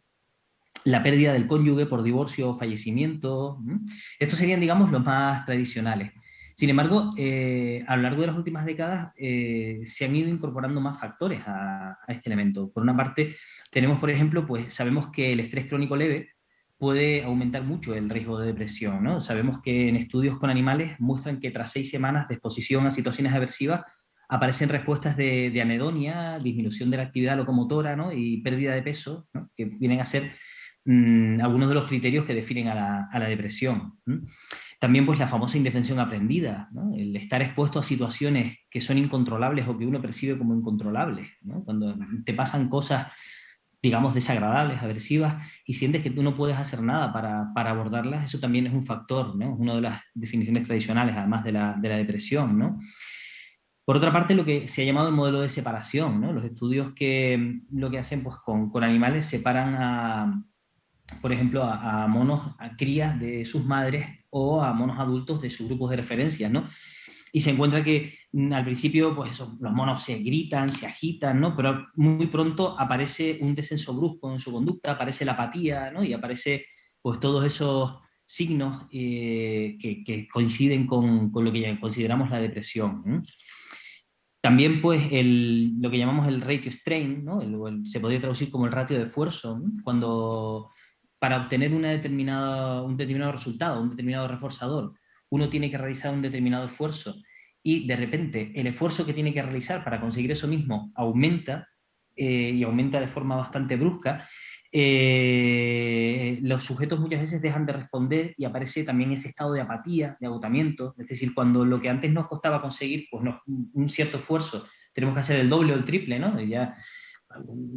la pérdida del cónyuge por divorcio o fallecimiento. Estos serían, digamos, los más tradicionales. Sin embargo, a lo largo de las últimas décadas se han ido incorporando más factores a este elemento. Por una parte, tenemos, por ejemplo, pues sabemos que el estrés crónico leve puede aumentar mucho el riesgo de depresión, ¿no? Sabemos que en estudios con animales muestran que tras 6 semanas de exposición a situaciones aversivas aparecen respuestas de anedonia, disminución de la actividad locomotora, ¿no? Y pérdida de peso, ¿no? Que vienen a ser algunos de los criterios que definen a la depresión. También pues la famosa indefensión aprendida, ¿no? El estar expuesto a situaciones que son incontrolables o que uno percibe como incontrolables, ¿no? Cuando te pasan cosas, digamos, desagradables, aversivas, y sientes que tú no puedes hacer nada para abordarlas, eso también es un factor, ¿no? Es una de las definiciones tradicionales, además de la depresión, ¿no? Por otra parte, lo que se ha llamado el modelo de separación, ¿no? Los estudios que lo que hacen pues, con animales separan por ejemplo, a monos, a crías de sus madres o a monos adultos de sus grupos de referencia, ¿no? Y se encuentra que al principio pues los monos se gritan, se agitan, ¿no? Pero muy pronto aparece un descenso brusco en su conducta, aparece la apatía, ¿no? Y aparece pues todos esos signos que coinciden con lo que ya consideramos la depresión, ¿no? También, pues, lo que llamamos el ratio strain, ¿no? Se podría traducir como el ratio de esfuerzo, ¿no? Cuando para obtener un determinado resultado, un determinado reforzador, uno tiene que realizar un determinado esfuerzo y de repente el esfuerzo que tiene que realizar para conseguir eso mismo aumenta, y aumenta de forma bastante brusca, los sujetos muchas veces dejan de responder y aparece también ese estado de apatía, de agotamiento. Es decir, cuando lo que antes nos costaba conseguir pues un cierto esfuerzo, tenemos que hacer el doble o el triple, ¿no?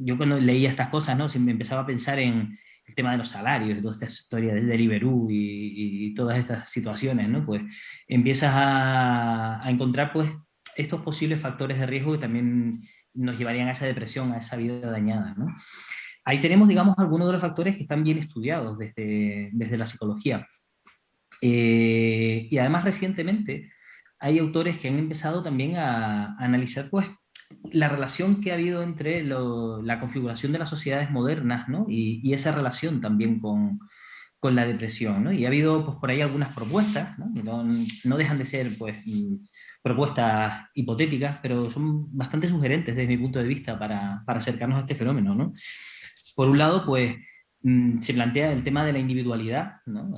Yo cuando leía estas cosas, ¿no? Me empezaba a pensar en el tema de los salarios, toda esta historia de Deliveroo y todas estas situaciones, ¿no? Pues empiezas a encontrar pues estos posibles factores de riesgo que también nos llevarían a esa depresión, a esa vida dañada, ¿no? Ahí tenemos, digamos, algunos de los factores que están bien estudiados desde la psicología. Y además recientemente hay autores que han empezado también a analizar pues, la relación que ha habido entre la configuración de las sociedades modernas, ¿no? y esa relación también con la depresión, ¿no? Y ha habido pues, por ahí algunas propuestas, ¿no? Que no dejan de ser pues, propuestas hipotéticas, pero son bastante sugerentes desde mi punto de vista para acercarnos a este fenómeno, ¿no? Por un lado, pues se plantea el tema de la individualidad, ¿no?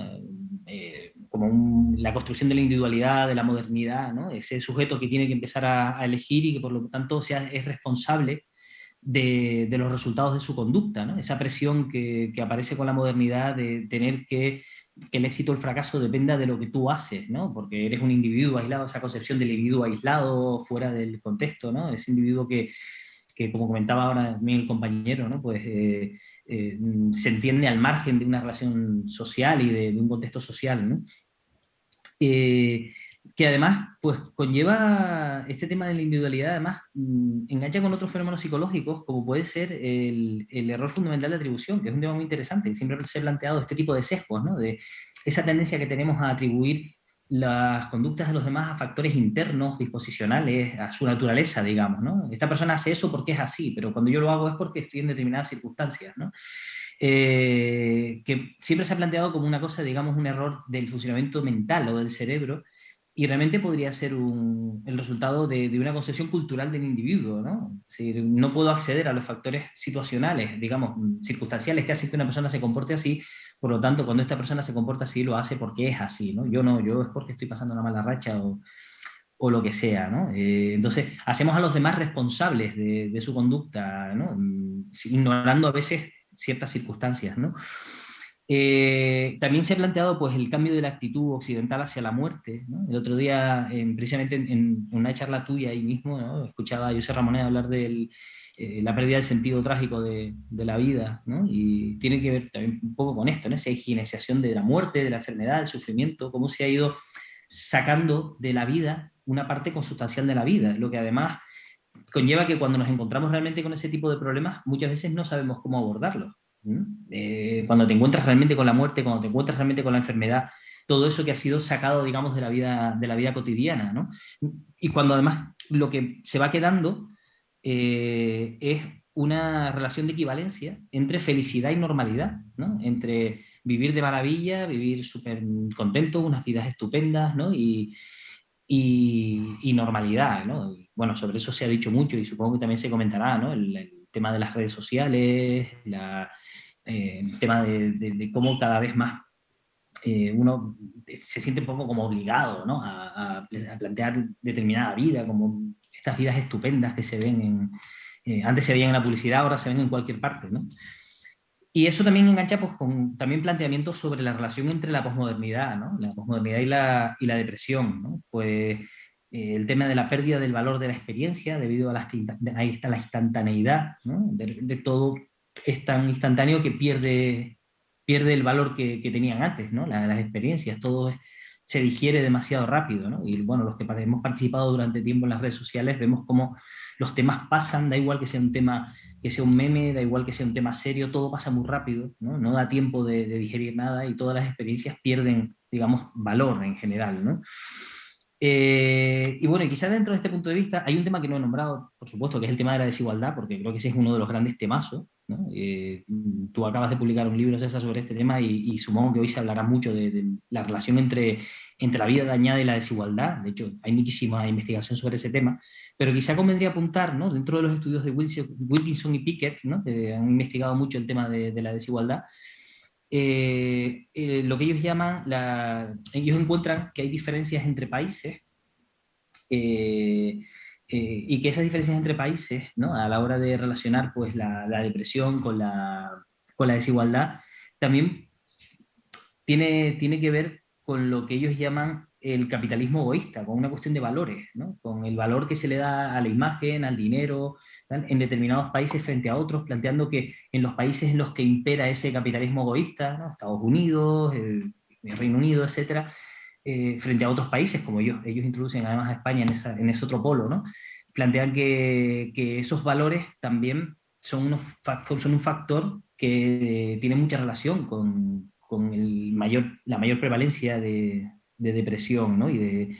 Como la construcción de la individualidad, de la modernidad, ¿no? Ese sujeto que tiene que empezar a elegir y que por lo tanto es responsable de los resultados de su conducta, ¿no? Esa presión que aparece con la modernidad de tener que el éxito o el fracaso dependa de lo que tú haces, ¿no? Porque eres un individuo aislado, esa concepción del individuo aislado fuera del contexto, ¿no? Ese individuo que como comentaba ahora también el compañero, ¿no? Pues se entiende al margen de una relación social y de un contexto social, ¿no? Que además pues conlleva este tema de la individualidad, además engancha con otros fenómenos psicológicos, como puede ser el error fundamental de atribución, que es un tema muy interesante, que siempre se ha planteado este tipo de sesgos, ¿no? De esa tendencia que tenemos a atribuir las conductas de los demás a factores internos, disposicionales, a su naturaleza, digamos, ¿no? Esta persona hace eso porque es así, pero cuando yo lo hago es porque estoy en determinadas circunstancias, ¿no? Que siempre se ha planteado como una cosa, digamos, un error del funcionamiento mental o del cerebro, y realmente podría ser el resultado de una concepción cultural del individuo, ¿no? Es decir, no puedo acceder a los factores situacionales, digamos, circunstanciales que hacen que una persona se comporte así, por lo tanto, cuando esta persona se comporta así, lo hace porque es así, ¿no? Yo no, yo es porque estoy pasando una mala racha o lo que sea, ¿no? Entonces, hacemos a los demás responsables de su conducta, ¿no? Ignorando a veces ciertas circunstancias, ¿no? También se ha planteado pues, el cambio de la actitud occidental hacia la muerte, ¿no? El otro día, precisamente en una charla tuya ahí mismo, ¿no? Escuchaba a José Ramonet hablar de la pérdida del sentido trágico de la vida, ¿no? Y tiene que ver también un poco con esto, ¿no? Esa higienización de la muerte, de la enfermedad, del sufrimiento, cómo se ha ido sacando de la vida una parte consustancial de la vida, lo que además conlleva que cuando nos encontramos realmente con ese tipo de problemas, muchas veces no sabemos cómo abordarlos. Cuando te encuentras realmente con la muerte, cuando te encuentras realmente con la enfermedad, todo eso que ha sido sacado, digamos, de la vida cotidiana, ¿no? Y cuando además lo que se va quedando es una relación de equivalencia entre felicidad y normalidad, ¿no? Entre vivir de maravilla, vivir súper contento, unas vidas estupendas, ¿no? Y normalidad, ¿no? Bueno, sobre eso se ha dicho mucho y supongo que también se comentará, ¿no? El tema de las redes sociales, el tema de cómo cada vez más uno se siente un poco como obligado, ¿no? a plantear determinada vida, como estas vidas estupendas que se ven antes se veían en la publicidad, ahora se ven en cualquier parte, ¿no? Y eso también engancha pues, con también planteamientos sobre la relación entre la posmodernidad, ¿no? La posmodernidad y la depresión, ¿no? Pues el tema de la pérdida del valor de la experiencia debido a ahí está la instantaneidad, ¿no? De todo es tan instantáneo que pierde el valor que tenían antes, ¿no? Las experiencias, todo se digiere demasiado rápido, ¿no? Y bueno, los que hemos participado durante tiempo en las redes sociales vemos cómo los temas pasan, da igual que sea un tema, que sea un meme, da igual que sea un tema serio, todo pasa muy rápido, ¿no? No da tiempo de digerir nada y todas las experiencias pierden, digamos, valor en general, ¿no? Y bueno, y quizás dentro de este punto de vista hay un tema que no he nombrado, por supuesto, que es el tema de la desigualdad, porque creo que ese es uno de los grandes temazos, ¿no? Tú acabas de publicar un libro, César, sobre este tema y supongo que hoy se hablará mucho de la relación entre la vida dañada y la desigualdad. De hecho, hay muchísima investigación sobre ese tema, pero quizá convendría apuntar, ¿no? Dentro de los estudios de Wilkinson y Pickett, ¿no? Que han investigado mucho el tema de la desigualdad, lo que ellos llaman, ellos encuentran que hay diferencias entre países y que esas diferencias entre países, ¿no? A la hora de relacionar pues, la depresión con la desigualdad, también tiene que ver con lo que ellos llaman el capitalismo egoísta, con una cuestión de valores, ¿no? Con el valor que se le da a la imagen, al dinero, ¿tal? En determinados países frente a otros, planteando que en los países en los que impera ese capitalismo egoísta, ¿no? Estados Unidos, el Reino Unido, etcétera, frente a otros países, como ellos introducen además a España en ese otro polo, ¿no? Plantean que esos valores también son un factor que tiene mucha relación con la mayor prevalencia de depresión, ¿no? Y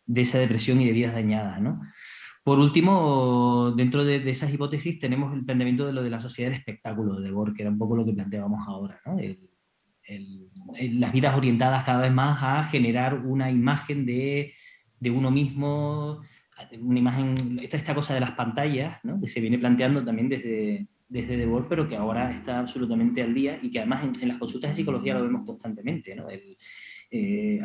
de esa depresión y de vidas dañadas, ¿no? Por último, dentro de esas hipótesis tenemos el planteamiento de lo de la sociedad del espectáculo de Debord, que era un poco lo que planteábamos ahora, ¿no? Las vidas orientadas cada vez más a generar una imagen de uno mismo, una imagen, esta cosa de las pantallas, ¿no? Que se viene planteando también desde Debord, pero que ahora está absolutamente al día y que además en las consultas de psicología lo vemos constantemente, ¿no?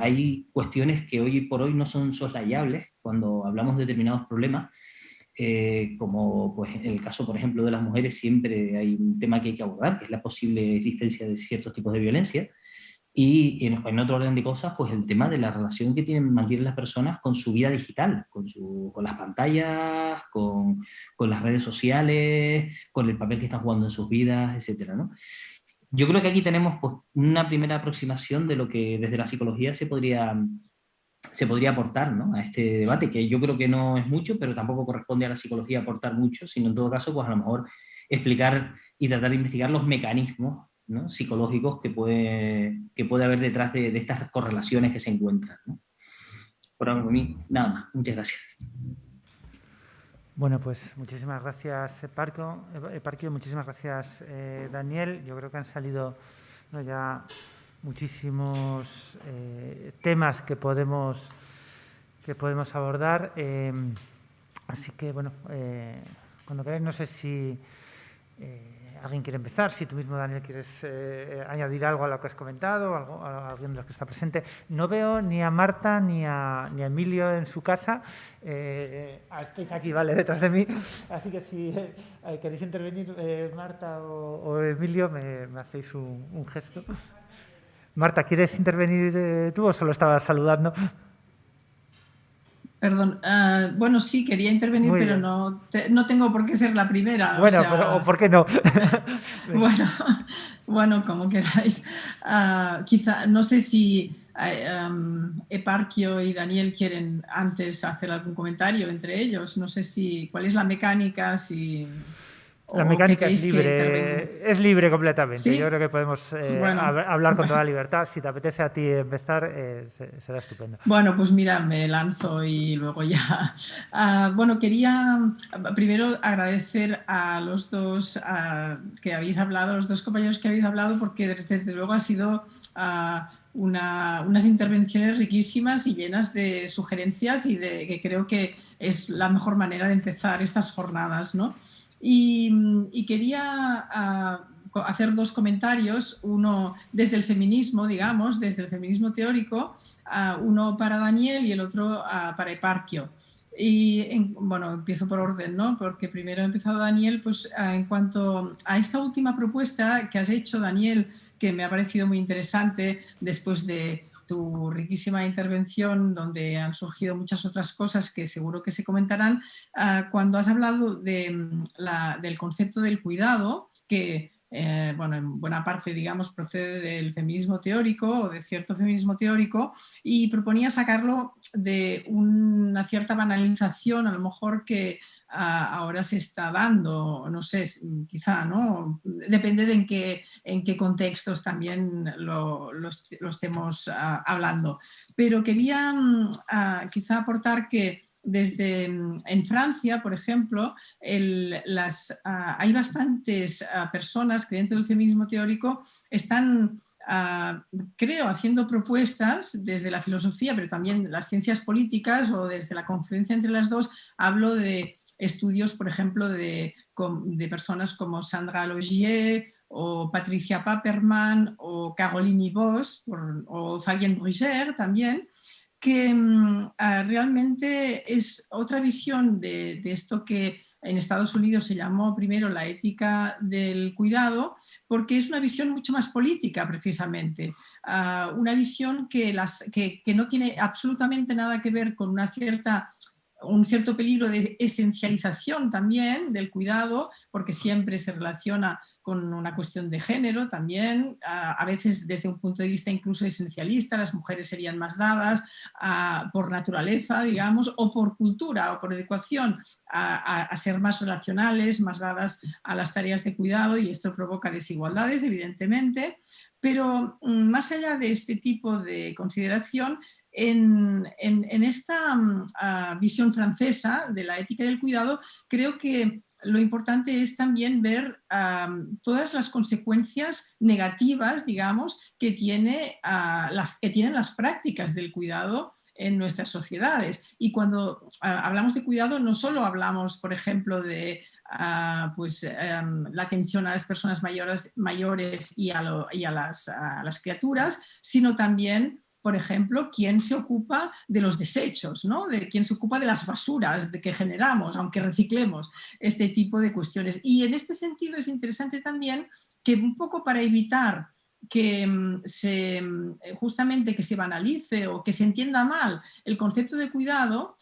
Hay cuestiones que hoy por hoy no son soslayables cuando hablamos de determinados problemas, como pues, en el caso, por ejemplo, de las mujeres, siempre hay un tema que hay que abordar, que es la posible existencia de ciertos tipos de violencia, y en otro orden de cosas, pues el tema de la relación que mantienen las personas con su vida digital, con las pantallas, con las redes sociales, con el papel que están jugando en sus vidas, etcétera, ¿no? Yo creo que aquí tenemos pues, una primera aproximación de lo que desde la psicología se podría aportar, ¿no? A este debate, que yo creo que no es mucho, pero tampoco corresponde a la psicología aportar mucho, sino en todo caso, pues a lo mejor explicar y tratar de investigar los mecanismos, ¿no? Psicológicos que puede haber detrás de estas correlaciones que se encuentran, ¿no? Por mí, nada más. Muchas gracias. Bueno, pues muchísimas gracias, Eparquio, muchísimas gracias, Daniel. Yo creo que han salido, ¿no?, ya muchísimos temas que podemos abordar. Así que, bueno, cuando queráis, no sé si alguien quiere empezar, si tú mismo, Daniel, quieres añadir algo a lo que has comentado, a alguien de los que está presente. No veo ni a Marta ni a Emilio en su casa. Estáis aquí, vale, detrás de mí. Así que si queréis intervenir, Marta o Emilio, me hacéis un gesto. Marta, ¿quieres intervenir tú o solo estabas saludando? Perdón, bueno, sí, quería intervenir, pero no tengo por qué ser la primera. Bueno, pero ¿por qué no? Bueno, como queráis. Quizá, no sé si Eparquio y Daniel quieren antes hacer algún comentario entre ellos. No sé cuál es la mecánica, La mecánica es libre completamente. ¿Sí? Yo creo que podemos hablar con toda libertad. Si te apetece a ti empezar, será estupendo. Bueno, pues mira, me lanzo y luego ya. Bueno, quería primero agradecer a los dos que habéis hablado, los dos compañeros que habéis hablado, porque desde luego ha sido unas intervenciones riquísimas y llenas de sugerencias y que creo que es la mejor manera de empezar estas jornadas, ¿no? Y quería hacer dos comentarios, uno desde el feminismo, digamos, desde el feminismo teórico, uno para Daniel y el otro para Eparquio. Bueno, empiezo por orden, ¿no? Porque primero ha empezado Daniel, pues en cuanto a esta última propuesta que has hecho, Daniel, que me ha parecido muy interesante después de tu riquísima intervención, donde han surgido muchas otras cosas que seguro que se comentarán, cuando has hablado del concepto del cuidado, que bueno, en buena parte, digamos, procede del feminismo teórico o de cierto feminismo teórico, y proponía sacarlo de una cierta banalización, a lo mejor que ahora se está dando, no sé, quizá, ¿no? Depende de en qué contextos también lo estemos hablando. Pero quería quizá aportar que en Francia, por ejemplo, hay bastantes personas que dentro del feminismo teórico están, creo, haciendo propuestas desde la filosofía, pero también las ciencias políticas, o desde la confluencia entre las dos. Hablo de estudios, por ejemplo, de personas como Sandra Logier o Patricia Paperman, o Caroline Ibos, o Fabienne Brugger también, que realmente es otra visión de esto que en Estados Unidos se llamó primero la ética del cuidado, porque es una visión mucho más política, precisamente. Una visión que no tiene absolutamente nada que ver con un cierto peligro de esencialización también del cuidado, porque siempre se relaciona con una cuestión de género también, a veces desde un punto de vista incluso esencialista, las mujeres serían más dadas por naturaleza, digamos, o por cultura o por educación a ser más relacionales, más dadas a las tareas de cuidado, y esto provoca desigualdades, evidentemente, pero más allá de este tipo de consideración, en esta visión francesa de la ética del cuidado, creo que lo importante es también ver todas las consecuencias negativas, digamos, que tienen las prácticas del cuidado en nuestras sociedades. Y cuando hablamos de cuidado, no solo hablamos, por ejemplo, de la atención a las personas mayores y a las criaturas, sino también, por ejemplo, quién se ocupa de los desechos, ¿no? De quién se ocupa de las basuras que generamos, aunque reciclemos, este tipo de cuestiones. Y en este sentido es interesante también que, un poco para evitar que justamente que se banalice o que se entienda mal el concepto de cuidado,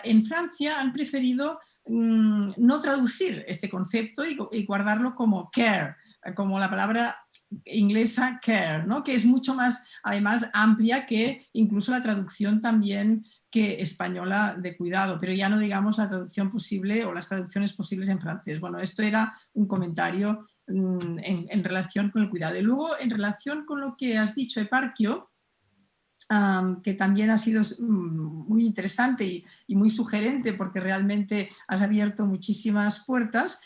en Francia han preferido no traducir este concepto y guardarlo como care, como la palabra inglesa care, ¿no? Que es mucho más, además, amplia que incluso la traducción también que española de cuidado, pero ya no digamos la traducción posible o las traducciones posibles en francés. Bueno, esto era un comentario en relación con el cuidado. Y luego, en relación con lo que has dicho, Eparquio, que también ha sido muy interesante y muy sugerente, porque realmente has abierto muchísimas puertas.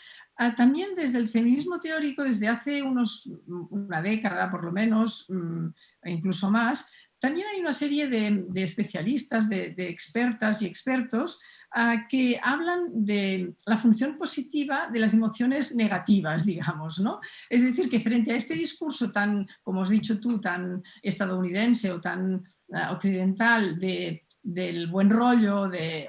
También desde el feminismo teórico, desde hace una década por lo menos, e incluso más, también hay una serie de especialistas, de expertas y expertos que hablan de la función positiva de las emociones negativas, digamos, ¿no? Es decir, que frente a este discurso tan, como has dicho tú, tan estadounidense o tan occidental del buen rollo, de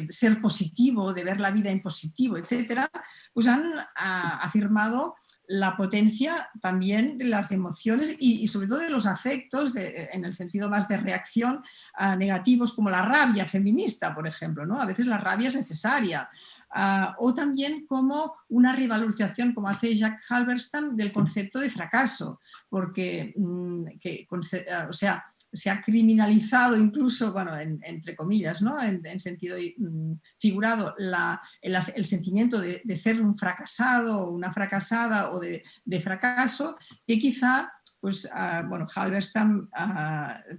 ser positivo, de ver la vida en positivo, etcétera, pues han afirmado la potencia también de las emociones y sobre todo de los afectos, en el sentido más de reacción negativos, como la rabia feminista, por ejemplo, ¿no? A veces la rabia es necesaria. O también como una revalorización, como hace Jacques Halberstam, del concepto de fracaso, porque se ha criminalizado incluso, bueno, entre comillas, ¿no? en sentido figurado, el sentimiento de ser un fracasado o una fracasada o de fracaso, que quizá, pues, Halberstam,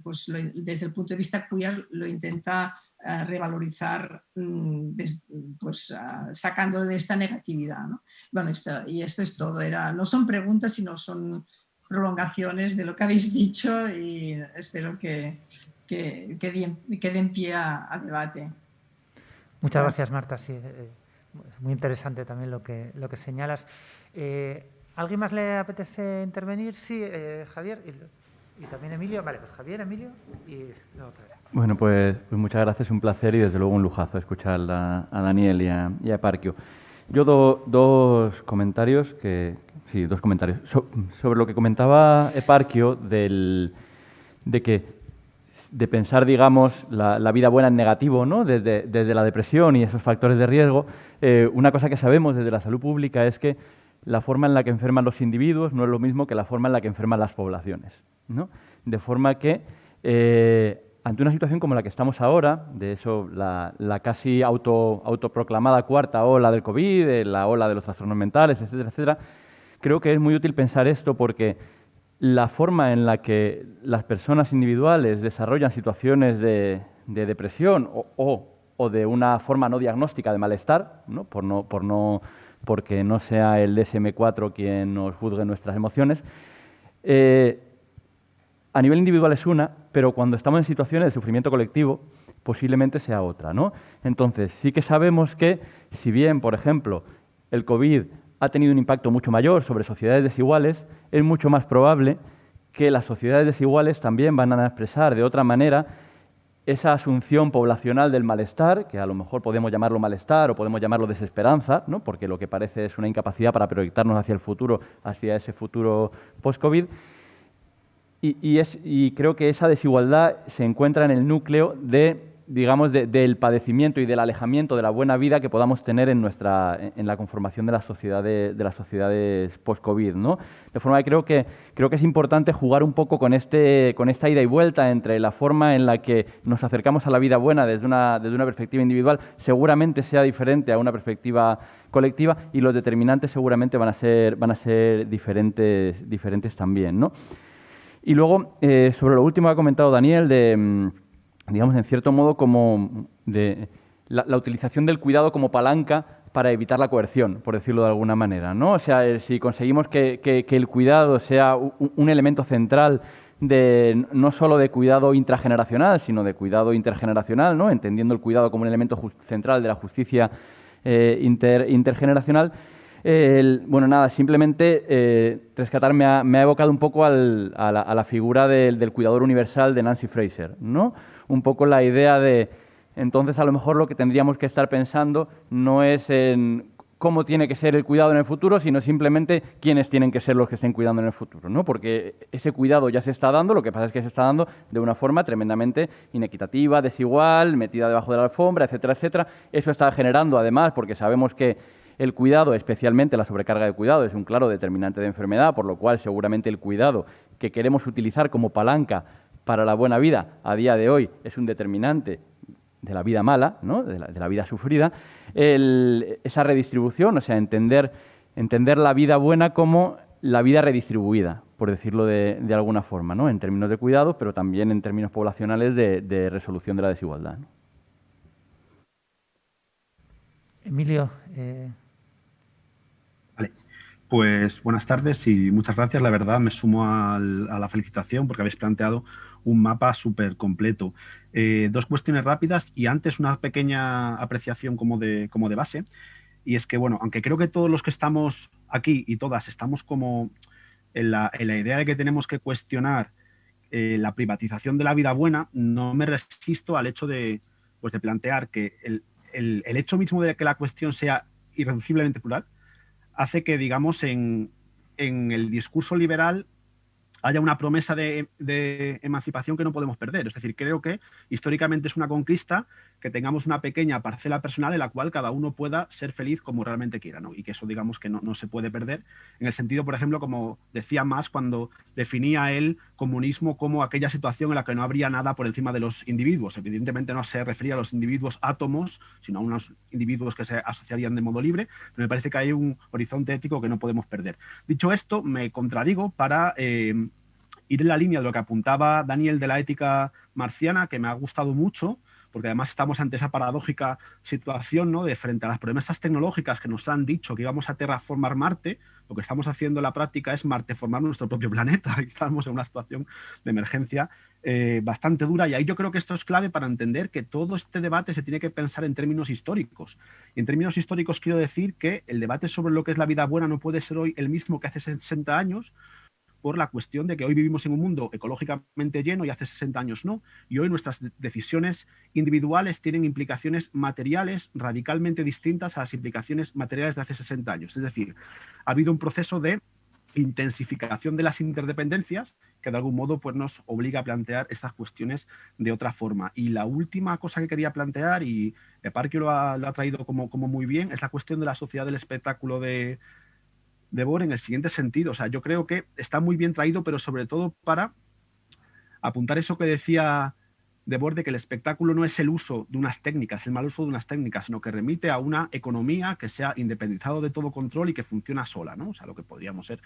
pues, desde el punto de vista queer, lo intenta revalorizar, sacándolo de esta negatividad, ¿no? Bueno, esto es todo. No son preguntas, sino son prolongaciones de lo que habéis dicho, y espero que den pie a debate. Muchas gracias, Marta. Sí, muy interesante también lo que señalas. ¿Alguien más le apetece intervenir? Sí, Javier y también Emilio. Vale, pues Javier, Emilio y luego Pedro. Bueno, pues muchas gracias, un placer y desde luego un lujazo escuchar a Daniel y a Eparquio. Yo dos comentarios sobre lo que comentaba Eparquio de pensar, digamos, la vida buena en negativo, ¿no? Desde la depresión y esos factores de riesgo. Una cosa que sabemos desde la salud pública es que la forma en la que enferman los individuos no es lo mismo que la forma en la que enferman las poblaciones, ¿no? De forma que ante una situación como la que estamos ahora, de eso, la casi autoproclamada cuarta ola del COVID, la ola de los trastornos mentales, etcétera, etcétera, creo que es muy útil pensar esto porque la forma en la que las personas individuales desarrollan situaciones de depresión o de una forma no diagnóstica de malestar, ¿no? Porque no sea el DSM-4 quien nos juzgue nuestras emociones, a nivel individual es una, pero cuando estamos en situaciones de sufrimiento colectivo, posiblemente sea otra, ¿no? Entonces, sí que sabemos que, si bien, por ejemplo, el COVID ha tenido un impacto mucho mayor sobre sociedades desiguales, es mucho más probable que las sociedades desiguales también van a expresar de otra manera esa asunción poblacional del malestar, que a lo mejor podemos llamarlo malestar o podemos llamarlo desesperanza, ¿no? Porque lo que parece es una incapacidad para proyectarnos hacia el futuro, hacia ese futuro post-COVID. Y creo que esa desigualdad se encuentra en el núcleo del padecimiento y del alejamiento de la buena vida que podamos tener en la conformación de las sociedades post-COVID, ¿no? De forma que creo que es importante jugar un poco con esta ida y vuelta entre la forma en la que nos acercamos a la vida buena desde una perspectiva individual, seguramente sea diferente a una perspectiva colectiva, y los determinantes seguramente van a ser diferentes también, ¿no? Y luego, sobre lo último que ha comentado Daniel, digamos, en cierto modo, como de la utilización del cuidado como palanca para evitar la coerción, por decirlo de alguna manera, ¿no? O sea, si conseguimos que el cuidado sea un elemento central no solo de cuidado intrageneracional, sino de cuidado intergeneracional, ¿no? Entendiendo el cuidado como un elemento central de la justicia intergeneracional. Simplemente rescatar me ha evocado un poco a la figura del cuidador universal de Nancy Fraser, ¿no? Un poco la idea de, entonces, a lo mejor lo que tendríamos que estar pensando no es en cómo tiene que ser el cuidado en el futuro, sino simplemente quiénes tienen que ser los que estén cuidando en el futuro, ¿no? Porque ese cuidado ya se está dando, lo que pasa es que se está dando de una forma tremendamente inequitativa, desigual, metida debajo de la alfombra, etcétera, etcétera. Eso está generando, además, porque sabemos que el cuidado, especialmente la sobrecarga de cuidado, es un claro determinante de enfermedad, por lo cual seguramente el cuidado que queremos utilizar como palanca para la buena vida a día de hoy es un determinante de la vida mala, ¿no? de la vida sufrida. Esa redistribución, o sea, entender la vida buena como la vida redistribuida, por decirlo de alguna forma, ¿no? En términos de cuidados, pero también en términos poblacionales de resolución de la desigualdad, ¿no? Emilio. Vale. Pues buenas tardes y muchas gracias. La verdad, me sumo a la felicitación porque habéis planteado un mapa súper completo. Dos cuestiones rápidas y antes una pequeña apreciación como de base. Y es que, bueno, aunque creo que todos los que estamos aquí y todas estamos como en la idea de que tenemos que cuestionar la privatización de la vida buena, no me resisto al hecho de plantear que el hecho mismo de que la cuestión sea irreduciblemente plural hace que, digamos, en el discurso liberal haya una promesa de emancipación que no podemos perder. Es decir, creo que históricamente es una conquista que tengamos una pequeña parcela personal en la cual cada uno pueda ser feliz como realmente quiera, ¿no? Y que eso, digamos, que no se puede perder, en el sentido, por ejemplo, como decía Marx cuando definía el comunismo como aquella situación en la que no habría nada por encima de los individuos. Evidentemente no se refería a los individuos átomos, sino a unos individuos que se asociarían de modo libre, pero me parece que hay un horizonte ético que no podemos perder. Dicho esto, me contradigo para ir en la línea de lo que apuntaba Daniel de la ética marciana, que me ha gustado mucho, porque además estamos ante esa paradójica situación, ¿no?, de frente a las promesas tecnológicas que nos han dicho que íbamos a terraformar Marte, lo que estamos haciendo en la práctica es marteformar nuestro propio planeta. Estamos en una situación de emergencia bastante dura, y ahí yo creo que esto es clave para entender que todo este debate se tiene que pensar en términos históricos. Y en términos históricos quiero decir que el debate sobre lo que es la vida buena no puede ser hoy el mismo que hace 60 años, por la cuestión de que hoy vivimos en un mundo ecológicamente lleno y hace 60 años no, y hoy nuestras decisiones individuales tienen implicaciones materiales radicalmente distintas a las implicaciones materiales de hace 60 años. Es decir, ha habido un proceso de intensificación de las interdependencias que de algún modo pues, nos obliga a plantear estas cuestiones de otra forma. Y la última cosa que quería plantear, y Parque lo ha traído como muy bien, es la cuestión de la sociedad del espectáculo de Bohr, en el siguiente sentido. O sea, yo creo que está muy bien traído, pero sobre todo para apuntar eso que decía de Bohr, de que el espectáculo no es el uso de unas técnicas, el mal uso de unas técnicas, sino que remite a una economía que sea independizado de todo control y que funciona sola, ¿no? O sea, lo que podríamos ser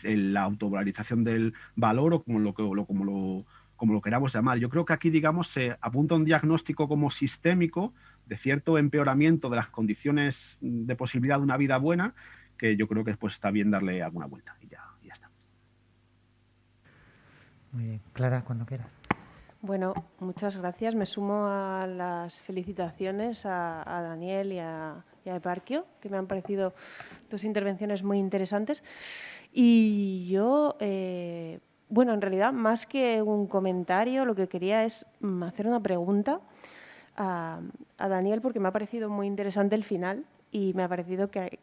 la autovalorización del valor, o como lo queramos llamar. Yo creo que aquí, digamos, se apunta un diagnóstico como sistémico de cierto empeoramiento de las condiciones de posibilidad de una vida buena, que yo creo que después está bien darle alguna vuelta y ya está. Muy bien. Clara, cuando quieras. Bueno, muchas gracias. Me sumo a las felicitaciones a Daniel y a y a Eparquio, que me han parecido dos intervenciones muy interesantes. Y yo, bueno, en realidad, más que un comentario, lo que quería es hacer una pregunta a Daniel, porque me ha parecido muy interesante el final y me ha parecido que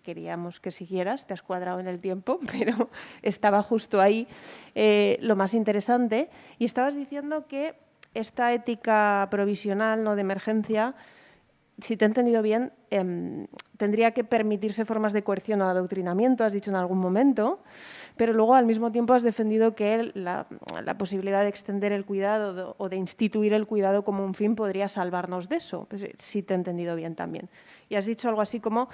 queríamos que siguieras. Te has cuadrado en el tiempo, pero estaba justo ahí lo más interesante. Y estabas diciendo que esta ética provisional, no de emergencia, si te he entendido bien, tendría que permitirse formas de coerción o adoctrinamiento, has dicho en algún momento, pero luego al mismo tiempo has defendido que la posibilidad de extender el cuidado o de instituir el cuidado como un fin podría salvarnos de eso, pues, si te he entendido bien también. Y has dicho algo así como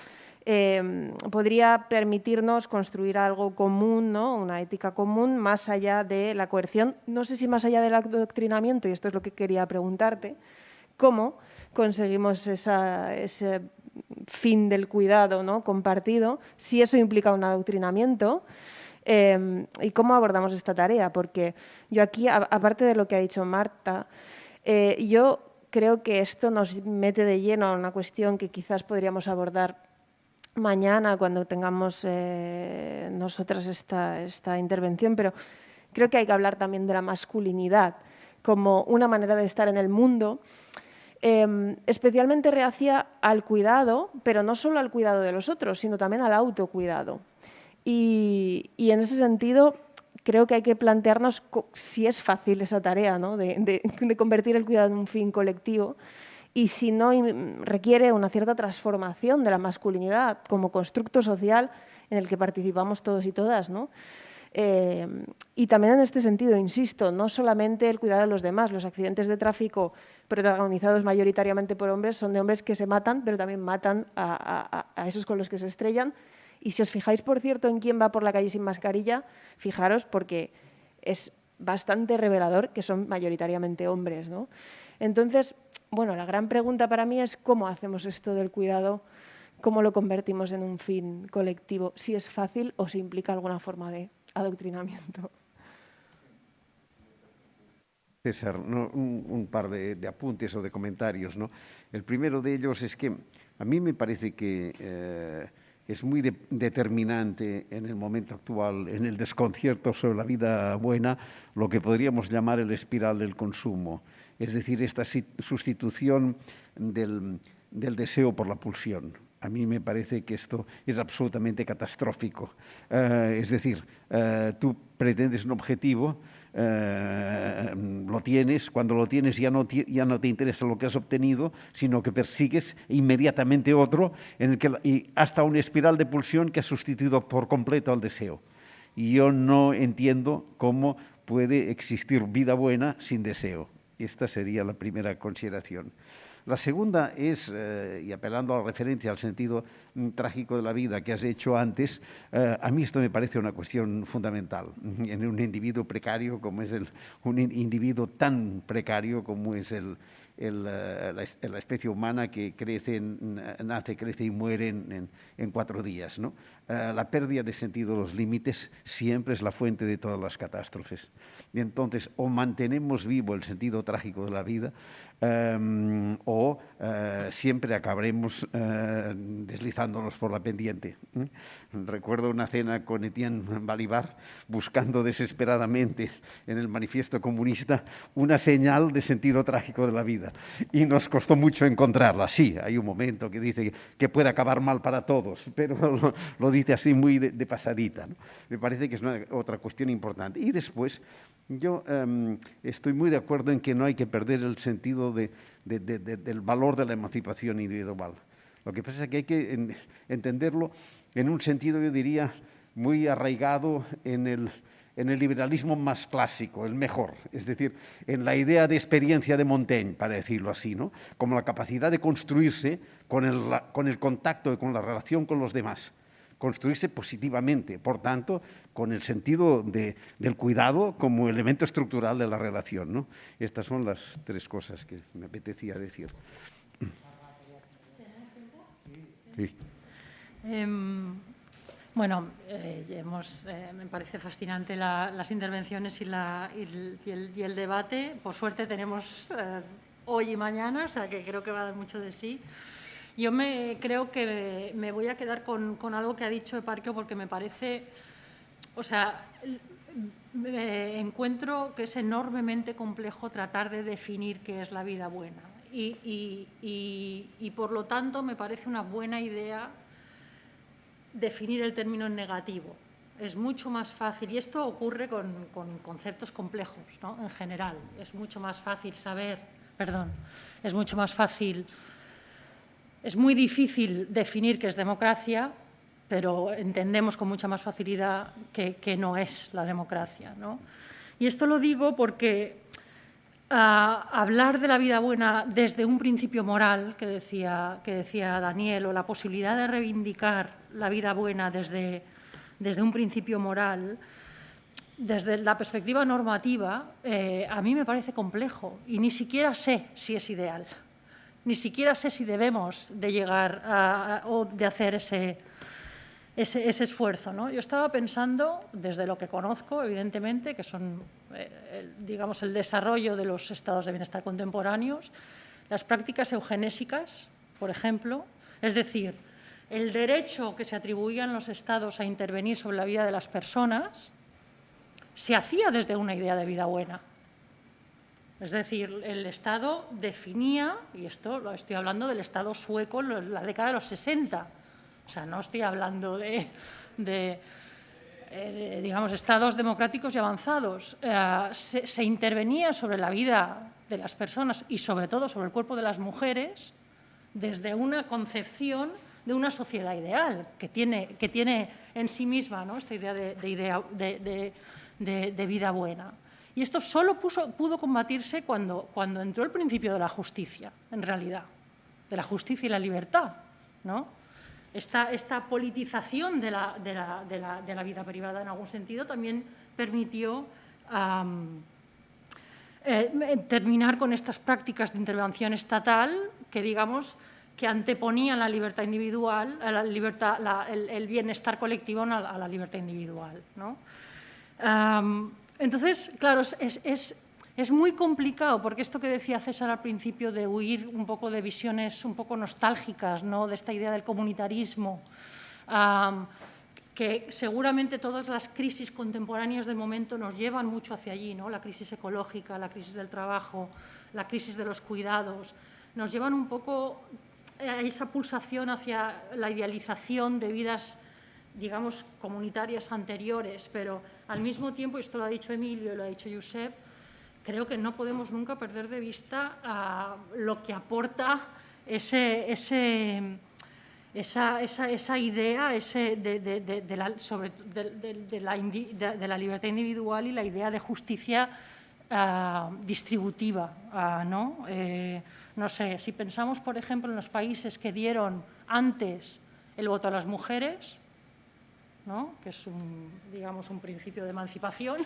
podría permitirnos construir algo común, ¿no? Una ética común más allá de la coerción, no sé si más allá del adoctrinamiento, y esto es lo que quería preguntarte, ¿cómo conseguimos ese fin del cuidado, ¿no? Compartido, si eso implica un adoctrinamiento? ¿Y cómo abordamos esta tarea? Porque yo aquí, aparte de lo que ha dicho Marta, yo creo que esto nos mete de lleno a una cuestión que quizás podríamos abordar mañana cuando tengamos nosotras esta intervención, pero creo que hay que hablar también de la masculinidad como una manera de estar en el mundo, especialmente reacia al cuidado, pero no solo al cuidado de los otros, sino también al autocuidado. Y en ese sentido, creo que hay que plantearnos si es fácil esa tarea, ¿no? de convertir el cuidado en un fin colectivo y si no requiere una cierta transformación de la masculinidad como constructo social en el que participamos todos y todas, ¿no? Y también en este sentido, insisto, no solamente el cuidado de los demás, los accidentes de tráfico protagonizados mayoritariamente por hombres son de hombres que se matan, pero también matan a esos con los que se estrellan. Y si os fijáis, por cierto, en quién va por la calle sin mascarilla, fijaros porque es bastante revelador que son mayoritariamente hombres, ¿no? Entonces, bueno, la gran pregunta para mí es cómo hacemos esto del cuidado, cómo lo convertimos en un fin colectivo, si es fácil o si implica alguna forma de adoctrinamiento. César, ¿no? un par de apuntes o de comentarios, ¿no? El primero de ellos es que a mí me parece que es muy determinante en el momento actual, en el desconcierto sobre la vida buena, lo que podríamos llamar el espiral del consumo, es decir, esta sustitución del deseo por la pulsión. A mí me parece que esto es absolutamente catastrófico. Es decir, tú pretendes un objetivo, lo tienes, cuando lo tienes ya no te interesa lo que has obtenido, sino que persigues inmediatamente otro, y hasta una espiral de pulsión que ha sustituido por completo al deseo. Y yo no entiendo cómo puede existir vida buena sin deseo. Esta sería la primera consideración. La segunda es, y apelando a la referencia al sentido trágico de la vida que has hecho antes, a mí esto me parece una cuestión fundamental. En un individuo precario, como es un individuo tan precario como es la especie humana que nace, crece y muere en 4 días, ¿no? La pérdida de sentido de los límites siempre es la fuente de todas las catástrofes. Y entonces, o mantenemos vivo el sentido trágico de la vida, o siempre acabaremos deslizándonos por la pendiente. Recuerdo una cena con Etienne Balibar buscando desesperadamente en el Manifiesto Comunista una señal de sentido trágico de la vida, y nos costó mucho encontrarla. Sí, hay un momento que dice que puede acabar mal para todos, pero lo dice así muy de pasadita, ¿no? Me parece que es otra cuestión importante. Y después, yo estoy muy de acuerdo en que no hay que perder el sentido del valor de la emancipación individual. Lo que pasa es que hay que entenderlo en un sentido, yo diría, muy arraigado en el liberalismo más clásico, el mejor, es decir, en la idea de experiencia de Montaigne, para decirlo así, ¿no? Como la capacidad de construirse con el contacto y con la relación con los demás, construirse positivamente, por tanto, con el sentido del cuidado como elemento estructural de la relación, ¿no? Estas son las 3 cosas que me apetecía decir. Sí. Bueno, me parece fascinante las intervenciones y el debate. Por suerte tenemos hoy y mañana, o sea que creo que va a dar mucho de sí. Yo creo que me voy a quedar con algo que ha dicho Eparquio porque me parece, o sea, encuentro que es enormemente complejo tratar de definir qué es la vida buena y por lo tanto me parece una buena idea definir el término en negativo. Es mucho más fácil, y esto ocurre con conceptos complejos, ¿no? En general, es mucho más fácil es muy difícil definir qué es democracia, pero entendemos con mucha más facilidad que no es la democracia, ¿no? Y esto lo digo porque hablar de la vida buena desde un principio moral, que decía Daniel, o la posibilidad de reivindicar la vida buena desde un principio moral, desde la perspectiva normativa, a mí me parece complejo y ni siquiera sé si es ideal. Ni siquiera sé si debemos de llegar o de hacer ese esfuerzo, ¿no? Yo estaba pensando, desde lo que conozco, evidentemente, que son, digamos, el desarrollo de los estados de bienestar contemporáneos, las prácticas eugenésicas, por ejemplo, es decir, el derecho que se atribuían los estados a intervenir sobre la vida de las personas se hacía desde una idea de vida buena. Es decir, el Estado definía, y esto lo estoy hablando del Estado sueco en la década de los 60, o sea, no estoy hablando de digamos, estados democráticos y avanzados. Se intervenía sobre la vida de las personas y, sobre todo, sobre el cuerpo de las mujeres desde una concepción de una sociedad ideal que tiene en sí misma, ¿no?, esta idea de vida buena. Y esto solo pudo combatirse cuando entró el principio de la justicia, en realidad, de la justicia y la libertad, ¿no? Esta politización de la vida privada, en algún sentido, también permitió terminar con estas prácticas de intervención estatal que, digamos, que anteponían la libertad individual, el bienestar colectivo a la libertad individual, ¿no? Entonces, claro, es muy complicado, porque esto que decía César al principio de huir un poco de visiones un poco nostálgicas, ¿no?, de esta idea del comunitarismo, que seguramente todas las crisis contemporáneas del momento nos llevan mucho hacia allí, ¿no? La crisis ecológica, la crisis del trabajo, la crisis de los cuidados, nos llevan un poco a esa pulsación hacia la idealización de vidas, digamos, comunitarias anteriores, pero al mismo tiempo, y esto lo ha dicho Emilio y lo ha dicho Josep, creo que no podemos nunca perder de vista lo que aporta esa idea de la libertad individual y la idea de justicia distributiva, ¿no? No sé, si pensamos, por ejemplo, en los países que dieron antes el voto a las mujeres, ¿no?, que es digamos, un principio de emancipación,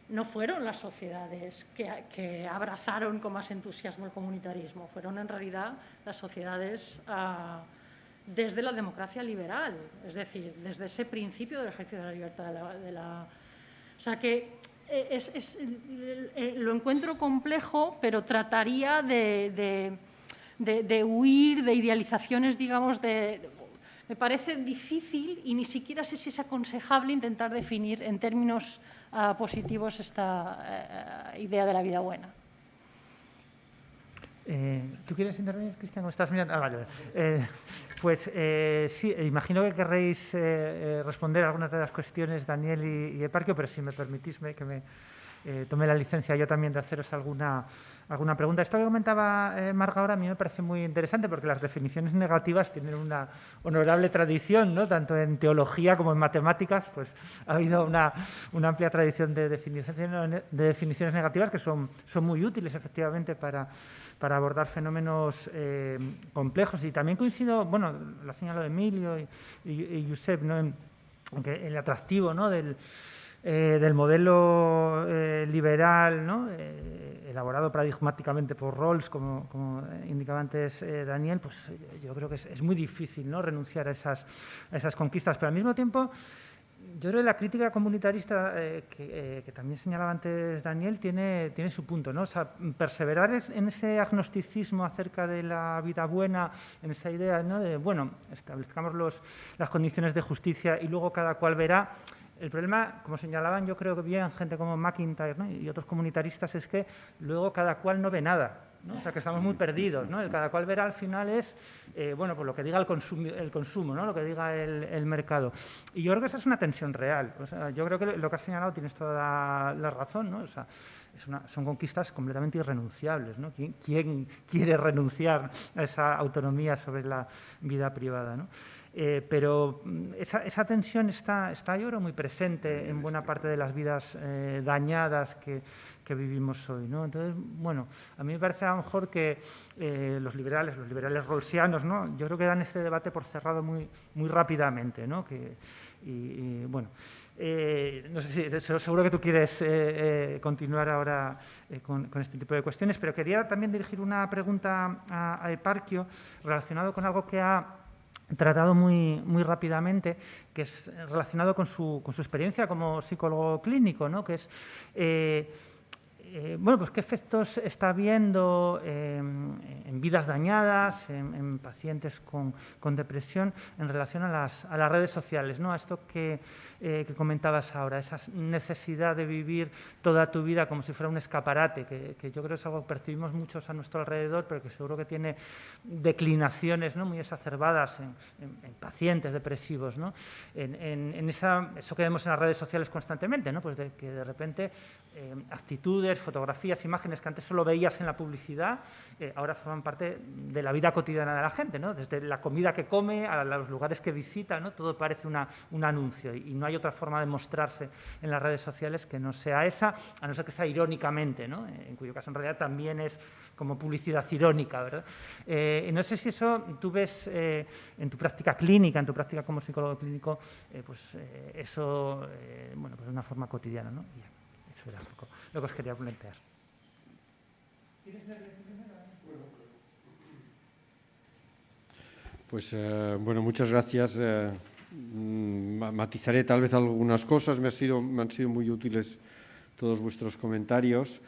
no fueron las sociedades que abrazaron con más entusiasmo el comunitarismo, fueron en realidad las sociedades desde la democracia liberal, es decir, desde ese principio del ejercicio de la libertad. O sea que lo encuentro complejo, pero trataría de huir de idealizaciones, digamos, me parece difícil y ni siquiera sé si es aconsejable intentar definir en términos positivos esta idea de la vida buena. ¿Tú quieres intervenir, Cristian? ¿Cómo estás mirando? Vale. Sí, imagino que querréis responder a algunas de las cuestiones, Daniel y Eparquio, pero si me permitís que me tome la licencia yo también de haceros alguna pregunta. Esto que comentaba Marga ahora a mí me parece muy interesante porque las definiciones negativas tienen una honorable tradición, ¿no? Tanto en teología como en matemáticas, pues ha habido una amplia tradición de definiciones negativas que son muy útiles, efectivamente, para abordar fenómenos complejos. Y también coincido, bueno, lo ha señalado Emilio y Josep, ¿no?, en que el atractivo, ¿no?, del modelo liberal, ¿no?, elaborado paradigmáticamente por Rawls, como indicaba antes Daniel, pues yo creo que es muy difícil, ¿no?, renunciar a esas conquistas, pero al mismo tiempo yo creo que la crítica comunitarista que también señalaba antes Daniel tiene su punto, ¿no? O sea, perseverar en ese agnosticismo acerca de la vida buena, en esa idea, ¿no? De, bueno, establezcamos las condiciones de justicia y luego cada cual verá. El problema, como señalaban, yo creo que bien gente como McIntyre, ¿no? Y otros comunitaristas, es que luego cada cual no ve nada, ¿no? O sea, que estamos muy perdidos, ¿no? El cada cual verá al final es, bueno, pues lo que diga el consumo, ¿no? Lo que diga el mercado. Y yo creo que esa es una tensión real. O sea, yo creo que lo que has señalado tienes toda la razón, ¿no? O sea, son conquistas completamente irrenunciables, ¿no? ¿Quién quiere renunciar a esa autonomía sobre la vida privada, ¿no? Pero esa tensión está yo creo muy presente en buena parte de las vidas dañadas que vivimos hoy, ¿no? Entonces, bueno, a mí me parece a lo mejor que los liberales rawlsianos, ¿no? Yo creo que dan este debate por cerrado muy rápidamente, ¿no? Y bueno, no sé si seguro que tú quieres continuar ahora con este tipo de cuestiones, pero quería también dirigir una pregunta a Eparquio relacionado con algo que ha tratado muy rápidamente, que es relacionado con su experiencia como psicólogo clínico, ¿no? Que es, bueno, pues qué efectos está viendo en vidas dañadas, en pacientes con depresión, en relación a las redes sociales, ¿no? A esto que comentabas ahora, esa necesidad de vivir toda tu vida como si fuera un escaparate, que yo creo que es algo que percibimos muchos a nuestro alrededor, pero que seguro que tiene declinaciones, ¿no? Muy exacerbadas en pacientes depresivos, ¿no? En eso que vemos en las redes sociales constantemente, ¿no? Pues que de repente actitudes, fotografías, imágenes que antes solo veías en la publicidad, ahora forman parte de la vida cotidiana de la gente, ¿no? Desde la comida que come a los lugares que visita, ¿no? Todo parece un anuncio y no hay otra forma de mostrarse en las redes sociales que no sea esa, a no ser que sea irónicamente, ¿no? En cuyo caso en realidad también es como publicidad irónica, ¿verdad? No sé si eso tú ves en tu práctica clínica, en tu práctica como psicólogo clínico, pues eso, bueno, pues de una forma cotidiana, ¿no? Y eso era un poco lo que os quería plantear. Pues, bueno, muchas gracias. Matizaré tal vez algunas cosas. Me han sido muy útiles todos vuestros comentarios.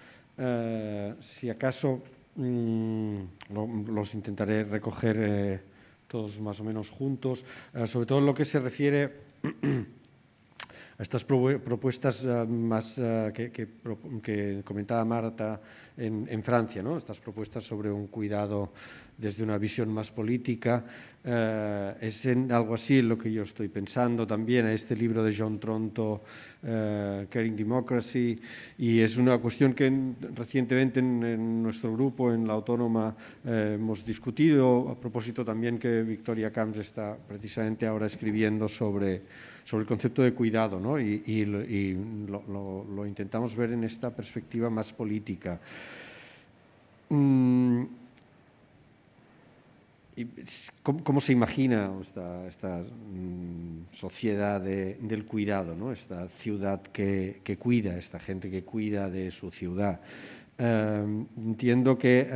Si acaso los intentaré recoger todos más o menos juntos, sobre todo en lo que se refiere a estas propuestas más que comentaba Marta en Francia, ¿no? Estas propuestas sobre un cuidado desde una visión más política. Es en algo así en lo que yo estoy pensando también, a este libro de John Tronto, Caring Democracy, y es una cuestión que recientemente en nuestro grupo, en la Autónoma, hemos discutido, a propósito también que Victoria Camps está precisamente ahora escribiendo sobre el concepto de cuidado, ¿no? Y lo intentamos ver en esta perspectiva más política. ¿Cómo se imagina esta sociedad del cuidado, ¿no? Esta ciudad que cuida, esta gente que cuida de su ciudad? Entiendo que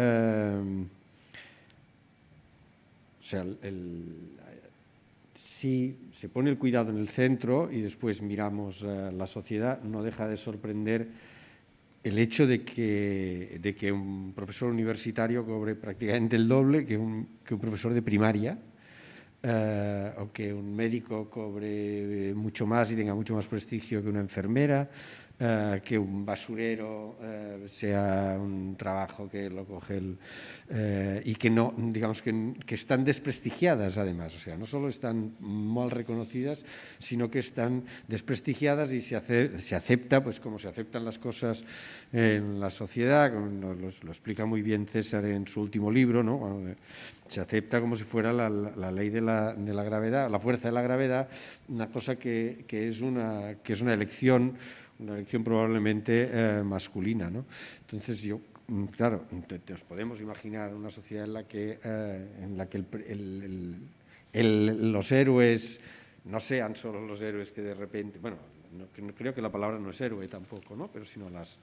o sea, si se pone el cuidado en el centro y después miramos la sociedad, no deja de sorprender el hecho de que un profesor universitario cobre prácticamente el doble que un profesor de primaria, o que un médico cobre mucho más y tenga mucho más prestigio que una enfermera, que un basurero sea un trabajo que lo coge y que no, digamos que están desprestigiadas además, o sea, no solo están mal reconocidas, sino que están desprestigiadas y se acepta, pues como se aceptan las cosas en la sociedad, lo explica muy bien César en su último libro, ¿no? Se acepta como si fuera la ley de la gravedad, la fuerza de la gravedad, una cosa que es una elección probablemente masculina, ¿no? Entonces claro, nos podemos imaginar una sociedad en la que los héroes no sean solo los héroes que de repente, bueno, creo que la palabra no es héroe tampoco, ¿no? Pero sino las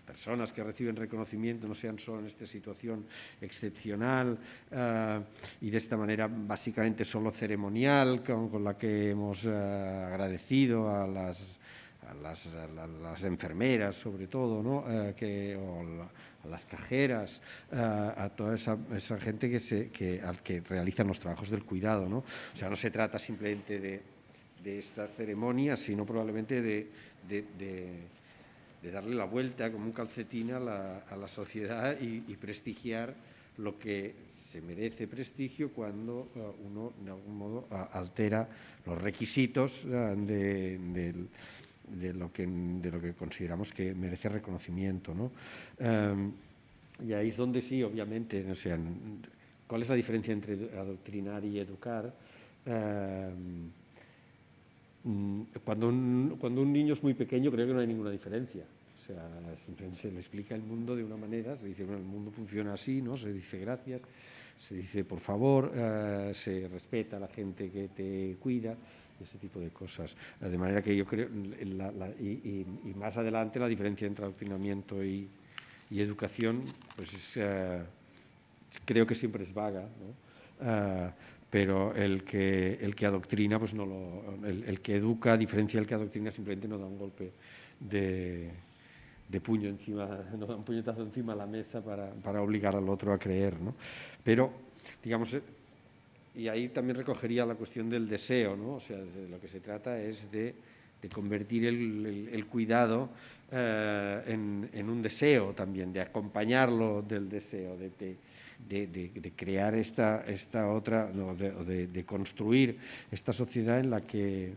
personas que reciben reconocimiento no sean solo en esta situación excepcional y de esta manera básicamente solo ceremonial con la que hemos agradecido a las enfermeras, sobre todo, ¿no? A las cajeras, a toda esa gente que realizan los trabajos del cuidado, ¿no? O sea, no se trata simplemente de esta ceremonia, sino probablemente de darle la vuelta como un calcetín a la sociedad y prestigiar lo que se merece prestigio cuando uno, de algún modo, altera los requisitos de lo que consideramos que merece reconocimiento, ¿no? Y ahí es donde sí, obviamente, o sea, ¿cuál es la diferencia entre adoctrinar y educar? Cuando un niño es muy pequeño, creo que no hay ninguna diferencia. O sea, simplemente se le explica el mundo de una manera, se dice, bueno, el mundo funciona así, ¿no? Se dice gracias, se dice por favor, se respeta a la gente que te cuida, ese tipo de cosas. De manera que yo creo, y más adelante la diferencia entre adoctrinamiento y educación, pues creo que siempre es vaga, ¿no? Pero el que adoctrina, pues no el que educa, a diferencia del que adoctrina, simplemente no da un golpe de puño encima, no da un puñetazo encima de la mesa para obligar al otro a creer, ¿no? Pero, digamos, y ahí también recogería la cuestión del deseo, ¿no? O sea, de lo que se trata es de convertir el cuidado en un deseo también, de acompañarlo del deseo, de crear esta otra, no, de construir esta sociedad en la que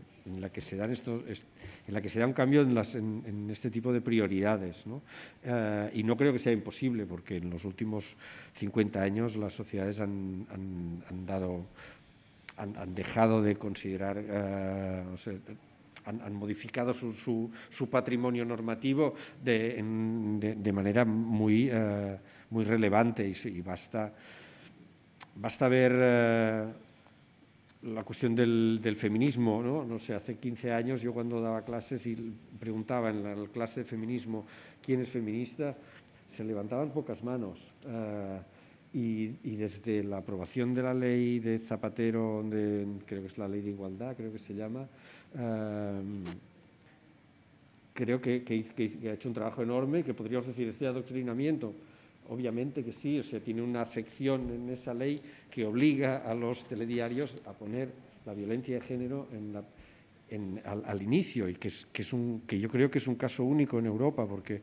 se dan en la que se da un cambio en este tipo de prioridades, ¿no? Y no creo que sea imposible, porque en los últimos 50 años las sociedades han dejado de considerar, no sé, han modificado su patrimonio normativo de manera muy relevante y basta ver la cuestión del feminismo, ¿no? No sé, hace 15 años yo cuando daba clases y preguntaba en la clase de feminismo quién es feminista, se levantaban pocas manos. Y desde la aprobación de la ley de Zapatero, creo que es la ley de igualdad, creo que se llama, creo que ha hecho un trabajo enorme, que podríamos decir este adoctrinamiento. Obviamente que sí, o sea, tiene una sección en esa ley que obliga a los telediarios a poner la violencia de género al inicio, y que yo creo que es un caso único en Europa, porque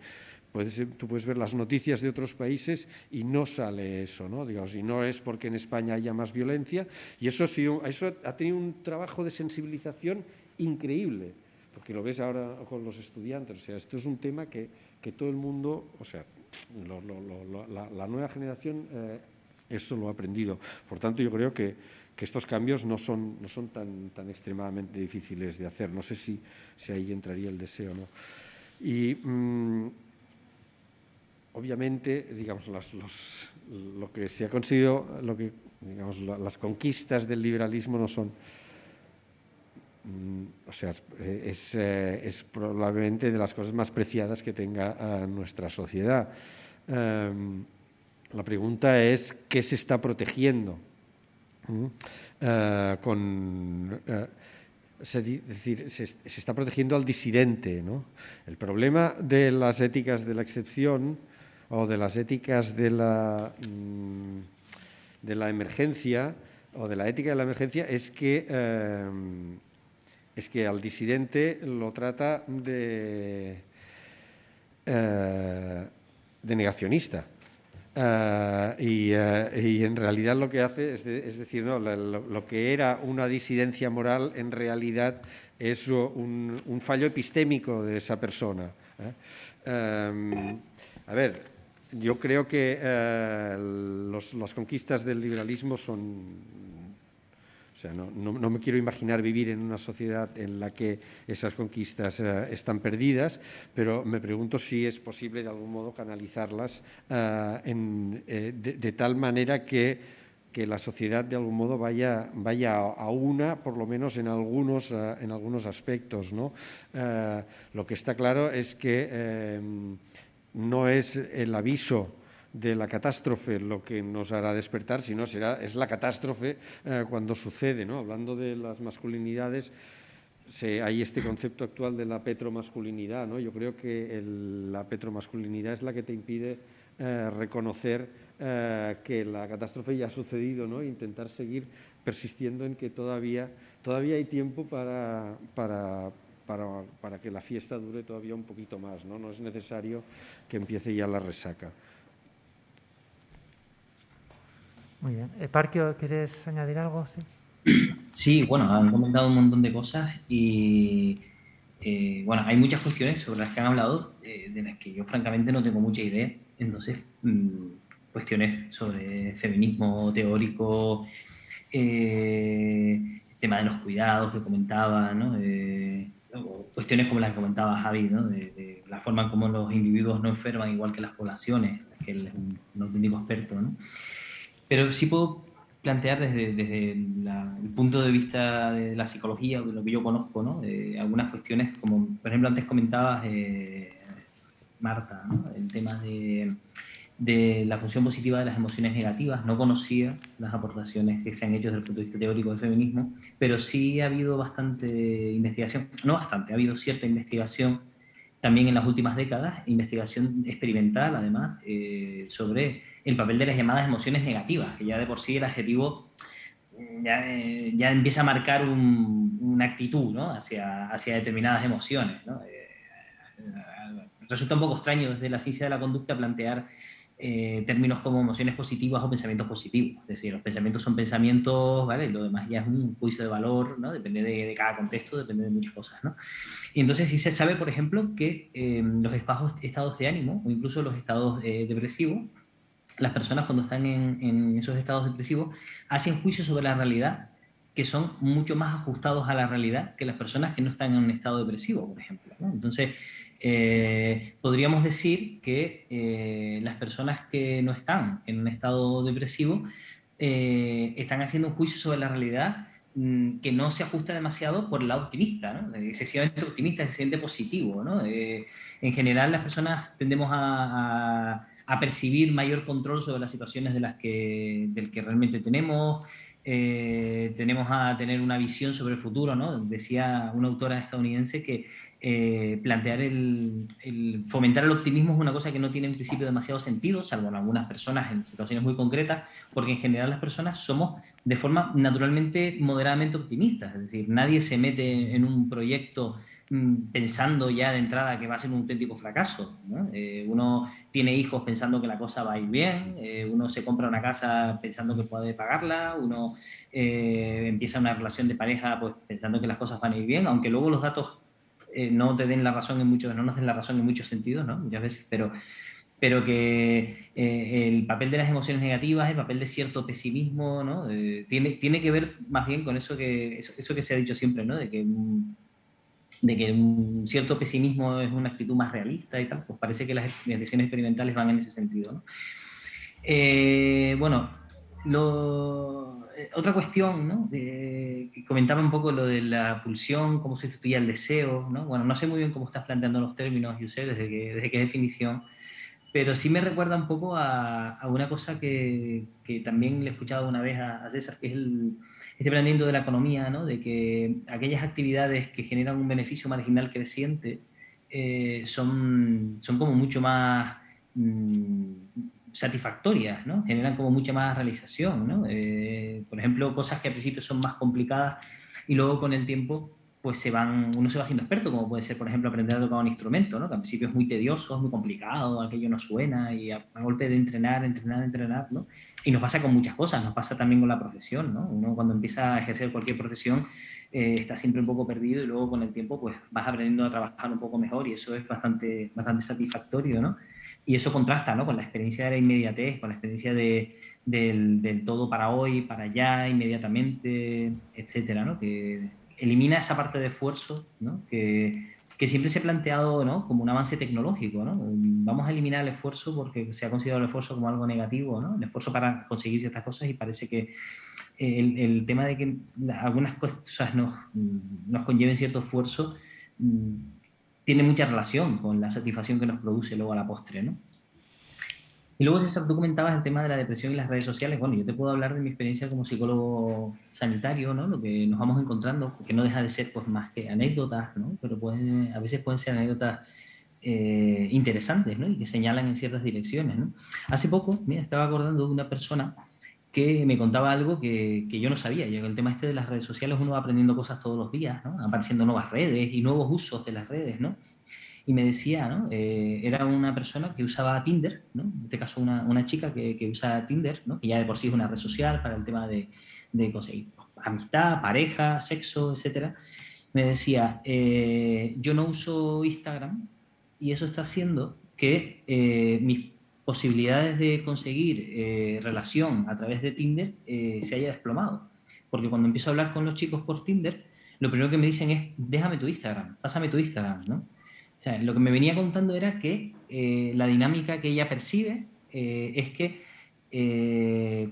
tú puedes ver las noticias de otros países y no sale eso, ¿no? Digamos, y no es porque en España haya más violencia, y eso ha tenido un trabajo de sensibilización increíble, porque lo ves ahora con los estudiantes. O sea, esto es un tema que todo el mundo, o sea, la nueva generación eso lo ha aprendido. Por tanto, yo creo que estos cambios no son tan extremadamente difíciles de hacer. No sé si ahí entraría el deseo, ¿no? Y obviamente, digamos, lo que se ha conseguido, digamos, las conquistas del liberalismo no son, o sea, es probablemente de las cosas más preciadas que tenga nuestra sociedad. La pregunta es, ¿qué se está protegiendo? Es decir, se está protegiendo al disidente, ¿no? El problema de las éticas de la excepción o de las éticas de la emergencia o de la ética de la emergencia es que al disidente lo trata de negacionista. Y en realidad lo que hace es decir, no, lo que era una disidencia moral en realidad es un fallo epistémico de esa persona. A ver, yo creo que las conquistas del liberalismo son... O sea, no me quiero imaginar vivir en una sociedad en la que esas conquistas están perdidas, pero me pregunto si es posible de algún modo canalizarlas de tal manera que que la sociedad de algún modo vaya a una, por lo menos en algunos aspectos, ¿no? Lo que está claro es que no es el aviso de la catástrofe lo que nos hará despertar, sino es la catástrofe cuando sucede, ¿no? Hablando de las masculinidades, hay este concepto actual de la petromasculinidad, ¿no? Yo creo que la petromasculinidad es la que te impide reconocer que la catástrofe ya ha sucedido, ¿no? Intentar seguir persistiendo en que todavía hay tiempo para que la fiesta dure todavía un poquito más, ¿no? No es necesario que empiece ya la resaca. Muy bien. Parquio, ¿quieres añadir algo? Sí, bueno, han comentado un montón de cosas y bueno, hay muchas cuestiones sobre las que han hablado de las que yo francamente no tengo mucha idea. Entonces, cuestiones sobre feminismo teórico, tema de los cuidados que comentaba, ¿no? Cuestiones como las que comentaba Javi, ¿no? De la forma en cómo los individuos no enferman igual que las poblaciones, que él es un auténtico experto, ¿no? Pero sí puedo plantear desde el punto de vista de la psicología, de lo que yo conozco, ¿no? Algunas cuestiones, como por ejemplo antes comentabas, Marta, ¿no? El tema de la función positiva de las emociones negativas. No conocía las aportaciones que se han hecho desde el punto de vista teórico del feminismo, pero sí ha habido bastante investigación, no bastante, ha habido cierta investigación también en las últimas décadas, investigación experimental además, sobre el papel de las llamadas emociones negativas, que ya de por sí el adjetivo ya empieza a marcar una actitud, ¿no? hacia determinadas emociones, ¿no? Resulta un poco extraño desde la ciencia de la conducta plantear términos como emociones positivas o pensamientos positivos. Es decir, los pensamientos son pensamientos, ¿vale? Y lo demás ya es un juicio de valor, ¿no? Depende de cada contexto, depende de muchas cosas, ¿no? Y entonces sí se sabe, por ejemplo, que los bajos estados de ánimo o incluso los estados depresivos, las personas cuando están en esos estados depresivos hacen juicios sobre la realidad que son mucho más ajustados a la realidad que las personas que no están en un estado depresivo, por ejemplo, ¿no? Entonces, podríamos decir que las personas que no están en un estado depresivo están haciendo un juicio sobre la realidad que no se ajusta demasiado por el lado optimista, ¿no? Excesivamente optimista, excesivamente positivo, ¿no? En general, las personas tendemos a percibir mayor control sobre las situaciones del que realmente tenemos. Tenemos a tener una visión sobre el futuro, ¿no? Decía una autora estadounidense que plantear fomentar el optimismo es una cosa que no tiene en principio demasiado sentido, salvo en algunas personas en situaciones muy concretas, porque en general las personas somos de forma naturalmente moderadamente optimistas, es decir, nadie se mete en un proyecto pensando ya de entrada que va a ser un auténtico fracaso, ¿no? Uno tiene hijos pensando que la cosa va a ir bien, uno se compra una casa pensando que puede pagarla, uno empieza una relación de pareja pues pensando que las cosas van a ir bien, aunque luego los datos no te den la razón no nos den la razón en muchos sentidos, ¿no? Muchas veces, pero que el papel de las emociones negativas, el papel de cierto pesimismo, ¿no? Tiene que ver más bien con eso que se ha dicho siempre, ¿no? De que un cierto pesimismo es una actitud más realista y tal, pues parece que las investigaciones experimentales van en ese sentido, ¿no? Bueno, otra cuestión, ¿no? Que comentaba un poco lo de la pulsión, cómo se sustituía el deseo, ¿no? Bueno, no sé muy bien cómo estás planteando los términos, Josep, desde qué definición, pero sí me recuerda un poco a una cosa que también le he escuchado una vez a César, que es este planteamiento de la economía, ¿no? De que aquellas actividades que generan un beneficio marginal creciente son como mucho más satisfactorias, ¿no? Generan como mucha más realización, ¿no? Por ejemplo, cosas que al principio son más complicadas y luego con el tiempo pues uno se va haciendo experto, como puede ser, por ejemplo, aprender a tocar un instrumento, ¿no? Que al principio es muy tedioso, es muy complicado, aquello no suena, y a golpe de entrenar, ¿no? Y nos pasa con muchas cosas, nos pasa también con la profesión, ¿no? Uno cuando empieza a ejercer cualquier profesión está siempre un poco perdido y luego con el tiempo pues vas aprendiendo a trabajar un poco mejor y eso es bastante satisfactorio, ¿no? Y eso contrasta, ¿no? Con la experiencia de la inmediatez, con la experiencia del todo para hoy, para allá, inmediatamente, etcétera, ¿no? Que elimina esa parte de esfuerzo, ¿no? que que siempre se ha planteado, ¿no?, como un avance tecnológico, ¿no? Vamos a eliminar el esfuerzo porque se ha considerado el esfuerzo como algo negativo, ¿no? El esfuerzo para conseguir ciertas cosas, y parece que el tema de que algunas cosas nos conlleven cierto esfuerzo tiene mucha relación con la satisfacción que nos produce luego a la postre, ¿no? Y luego, César, tú comentabas el tema de la depresión y las redes sociales. Bueno, yo te puedo hablar de mi experiencia como psicólogo sanitario, ¿no? Lo que nos vamos encontrando, que no deja de ser pues más que anécdotas, ¿no? Pero a veces pueden ser anécdotas interesantes, ¿no? Y que señalan en ciertas direcciones, ¿no? Hace poco, mira, estaba acordando de una persona que me contaba algo que yo no sabía. Y el tema este de las redes sociales, uno va aprendiendo cosas todos los días, ¿no? Apareciendo nuevas redes y nuevos usos de las redes, ¿no? Y me decía, ¿no? Era una persona que usaba Tinder, ¿no? En este caso una chica que usa Tinder, ¿no? Que ya de por sí es una red social para el tema de conseguir amistad, pareja, sexo, etc. Me decía, yo no uso Instagram y eso está haciendo que mis posibilidades de conseguir relación a través de Tinder se haya desplomado. Porque cuando empiezo a hablar con los chicos por Tinder, lo primero que me dicen es, déjame tu Instagram, pásame tu Instagram, ¿no? O sea, lo que me venía contando era que la dinámica que ella percibe es que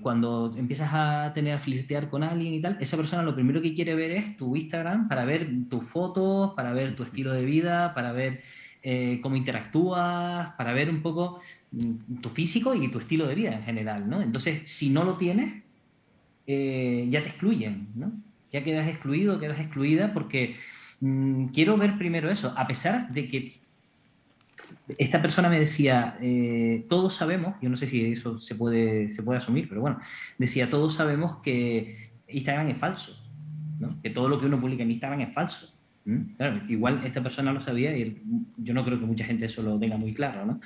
cuando empiezas a flirtear con alguien y tal, esa persona lo primero que quiere ver es tu Instagram para ver tus fotos, para ver tu estilo de vida, para ver cómo interactúas, para ver un poco tu físico y tu estilo de vida en general, ¿no? Entonces, si no lo tienes, ya te excluyen, ¿no? Ya quedas excluido, quedas excluida porque... quiero ver primero eso, a pesar de que esta persona me decía, todos sabemos, yo no sé si eso se puede asumir, pero bueno, decía, todos sabemos que Instagram es falso, ¿no? Que todo lo que uno publica en Instagram es falso. Claro, igual esta persona lo sabía y yo no creo que mucha gente eso lo tenga muy claro, ¿no?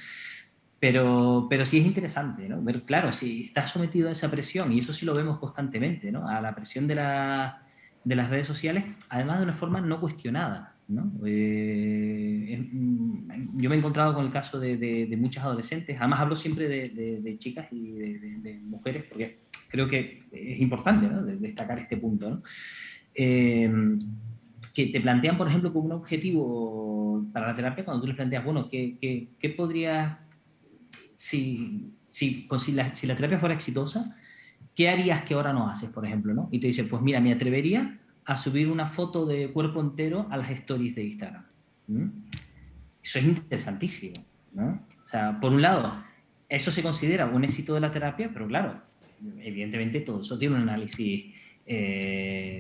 Pero sí es interesante, ¿no? Ver, claro, si estás sometido a esa presión, y eso sí lo vemos constantemente, ¿no? A la presión de las redes sociales, además de una forma no cuestionada, ¿no? Yo me he encontrado con el caso de muchas adolescentes, además hablo siempre de chicas y de mujeres, porque creo que es importante, ¿no?, destacar este punto, ¿no? Que te plantean, por ejemplo, como un objetivo para la terapia, cuando tú les planteas, bueno, ¿qué podrías, si la terapia fuera exitosa, ¿qué harías que ahora no haces, por ejemplo, ¿no? Y te dice, pues mira, me atrevería a subir una foto de cuerpo entero a las stories de Instagram. Eso es interesantísimo, ¿no? O sea, por un lado, eso se considera un éxito de la terapia, pero claro, evidentemente todo eso tiene un análisis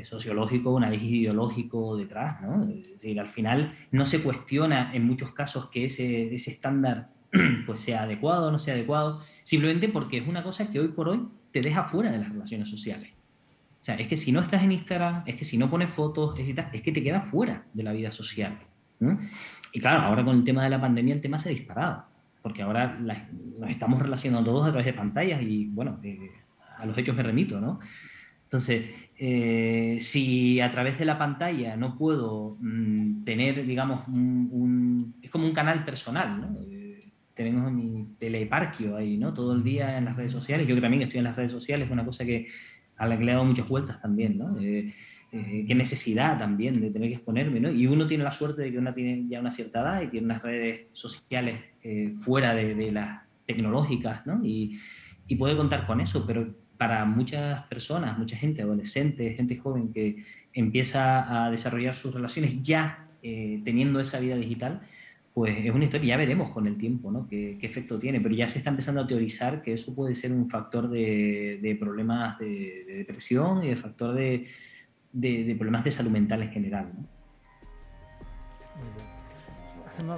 sociológico, un análisis ideológico detrás, ¿no? Es decir, al final no se cuestiona en muchos casos que ese estándar pues sea adecuado o no sea adecuado, simplemente porque es una cosa que hoy por hoy te deja fuera de las relaciones sociales. O sea, es que si no estás en Instagram, es que si no pones fotos, es que te quedas fuera de la vida social, ¿no? Y claro, ahora con el tema de la pandemia el tema se ha disparado, porque ahora nos estamos relacionando todos a través de pantallas y, bueno, a los hechos me remito, ¿no? Entonces, si a través de la pantalla no puedo tener, digamos, es como un canal personal, ¿no? Tenemos mi teleparquio ahí, ¿no? Todo el día en las redes sociales. Yo que también estoy en las redes sociales, es una cosa a la que le he dado muchas vueltas también, ¿no? Qué necesidad también de tener que exponerme, ¿no? Y uno tiene la suerte de que uno tiene ya una cierta edad y tiene unas redes sociales fuera de las tecnológicas, ¿no? Y puede contar con eso, pero para muchas personas, mucha gente, adolescentes, gente joven que empieza a desarrollar sus relaciones ya teniendo esa vida digital, pues es una historia, ya veremos con el tiempo, ¿no?, qué efecto tiene, pero ya se está empezando a teorizar que eso puede ser un factor de problemas de depresión y de factor de problemas de salud mental en general, ¿no?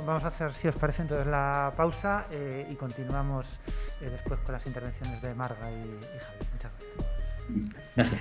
Vamos a hacer, si os parece, entonces la pausa y continuamos después con las intervenciones de Marga y Javier. Muchas gracias. Gracias.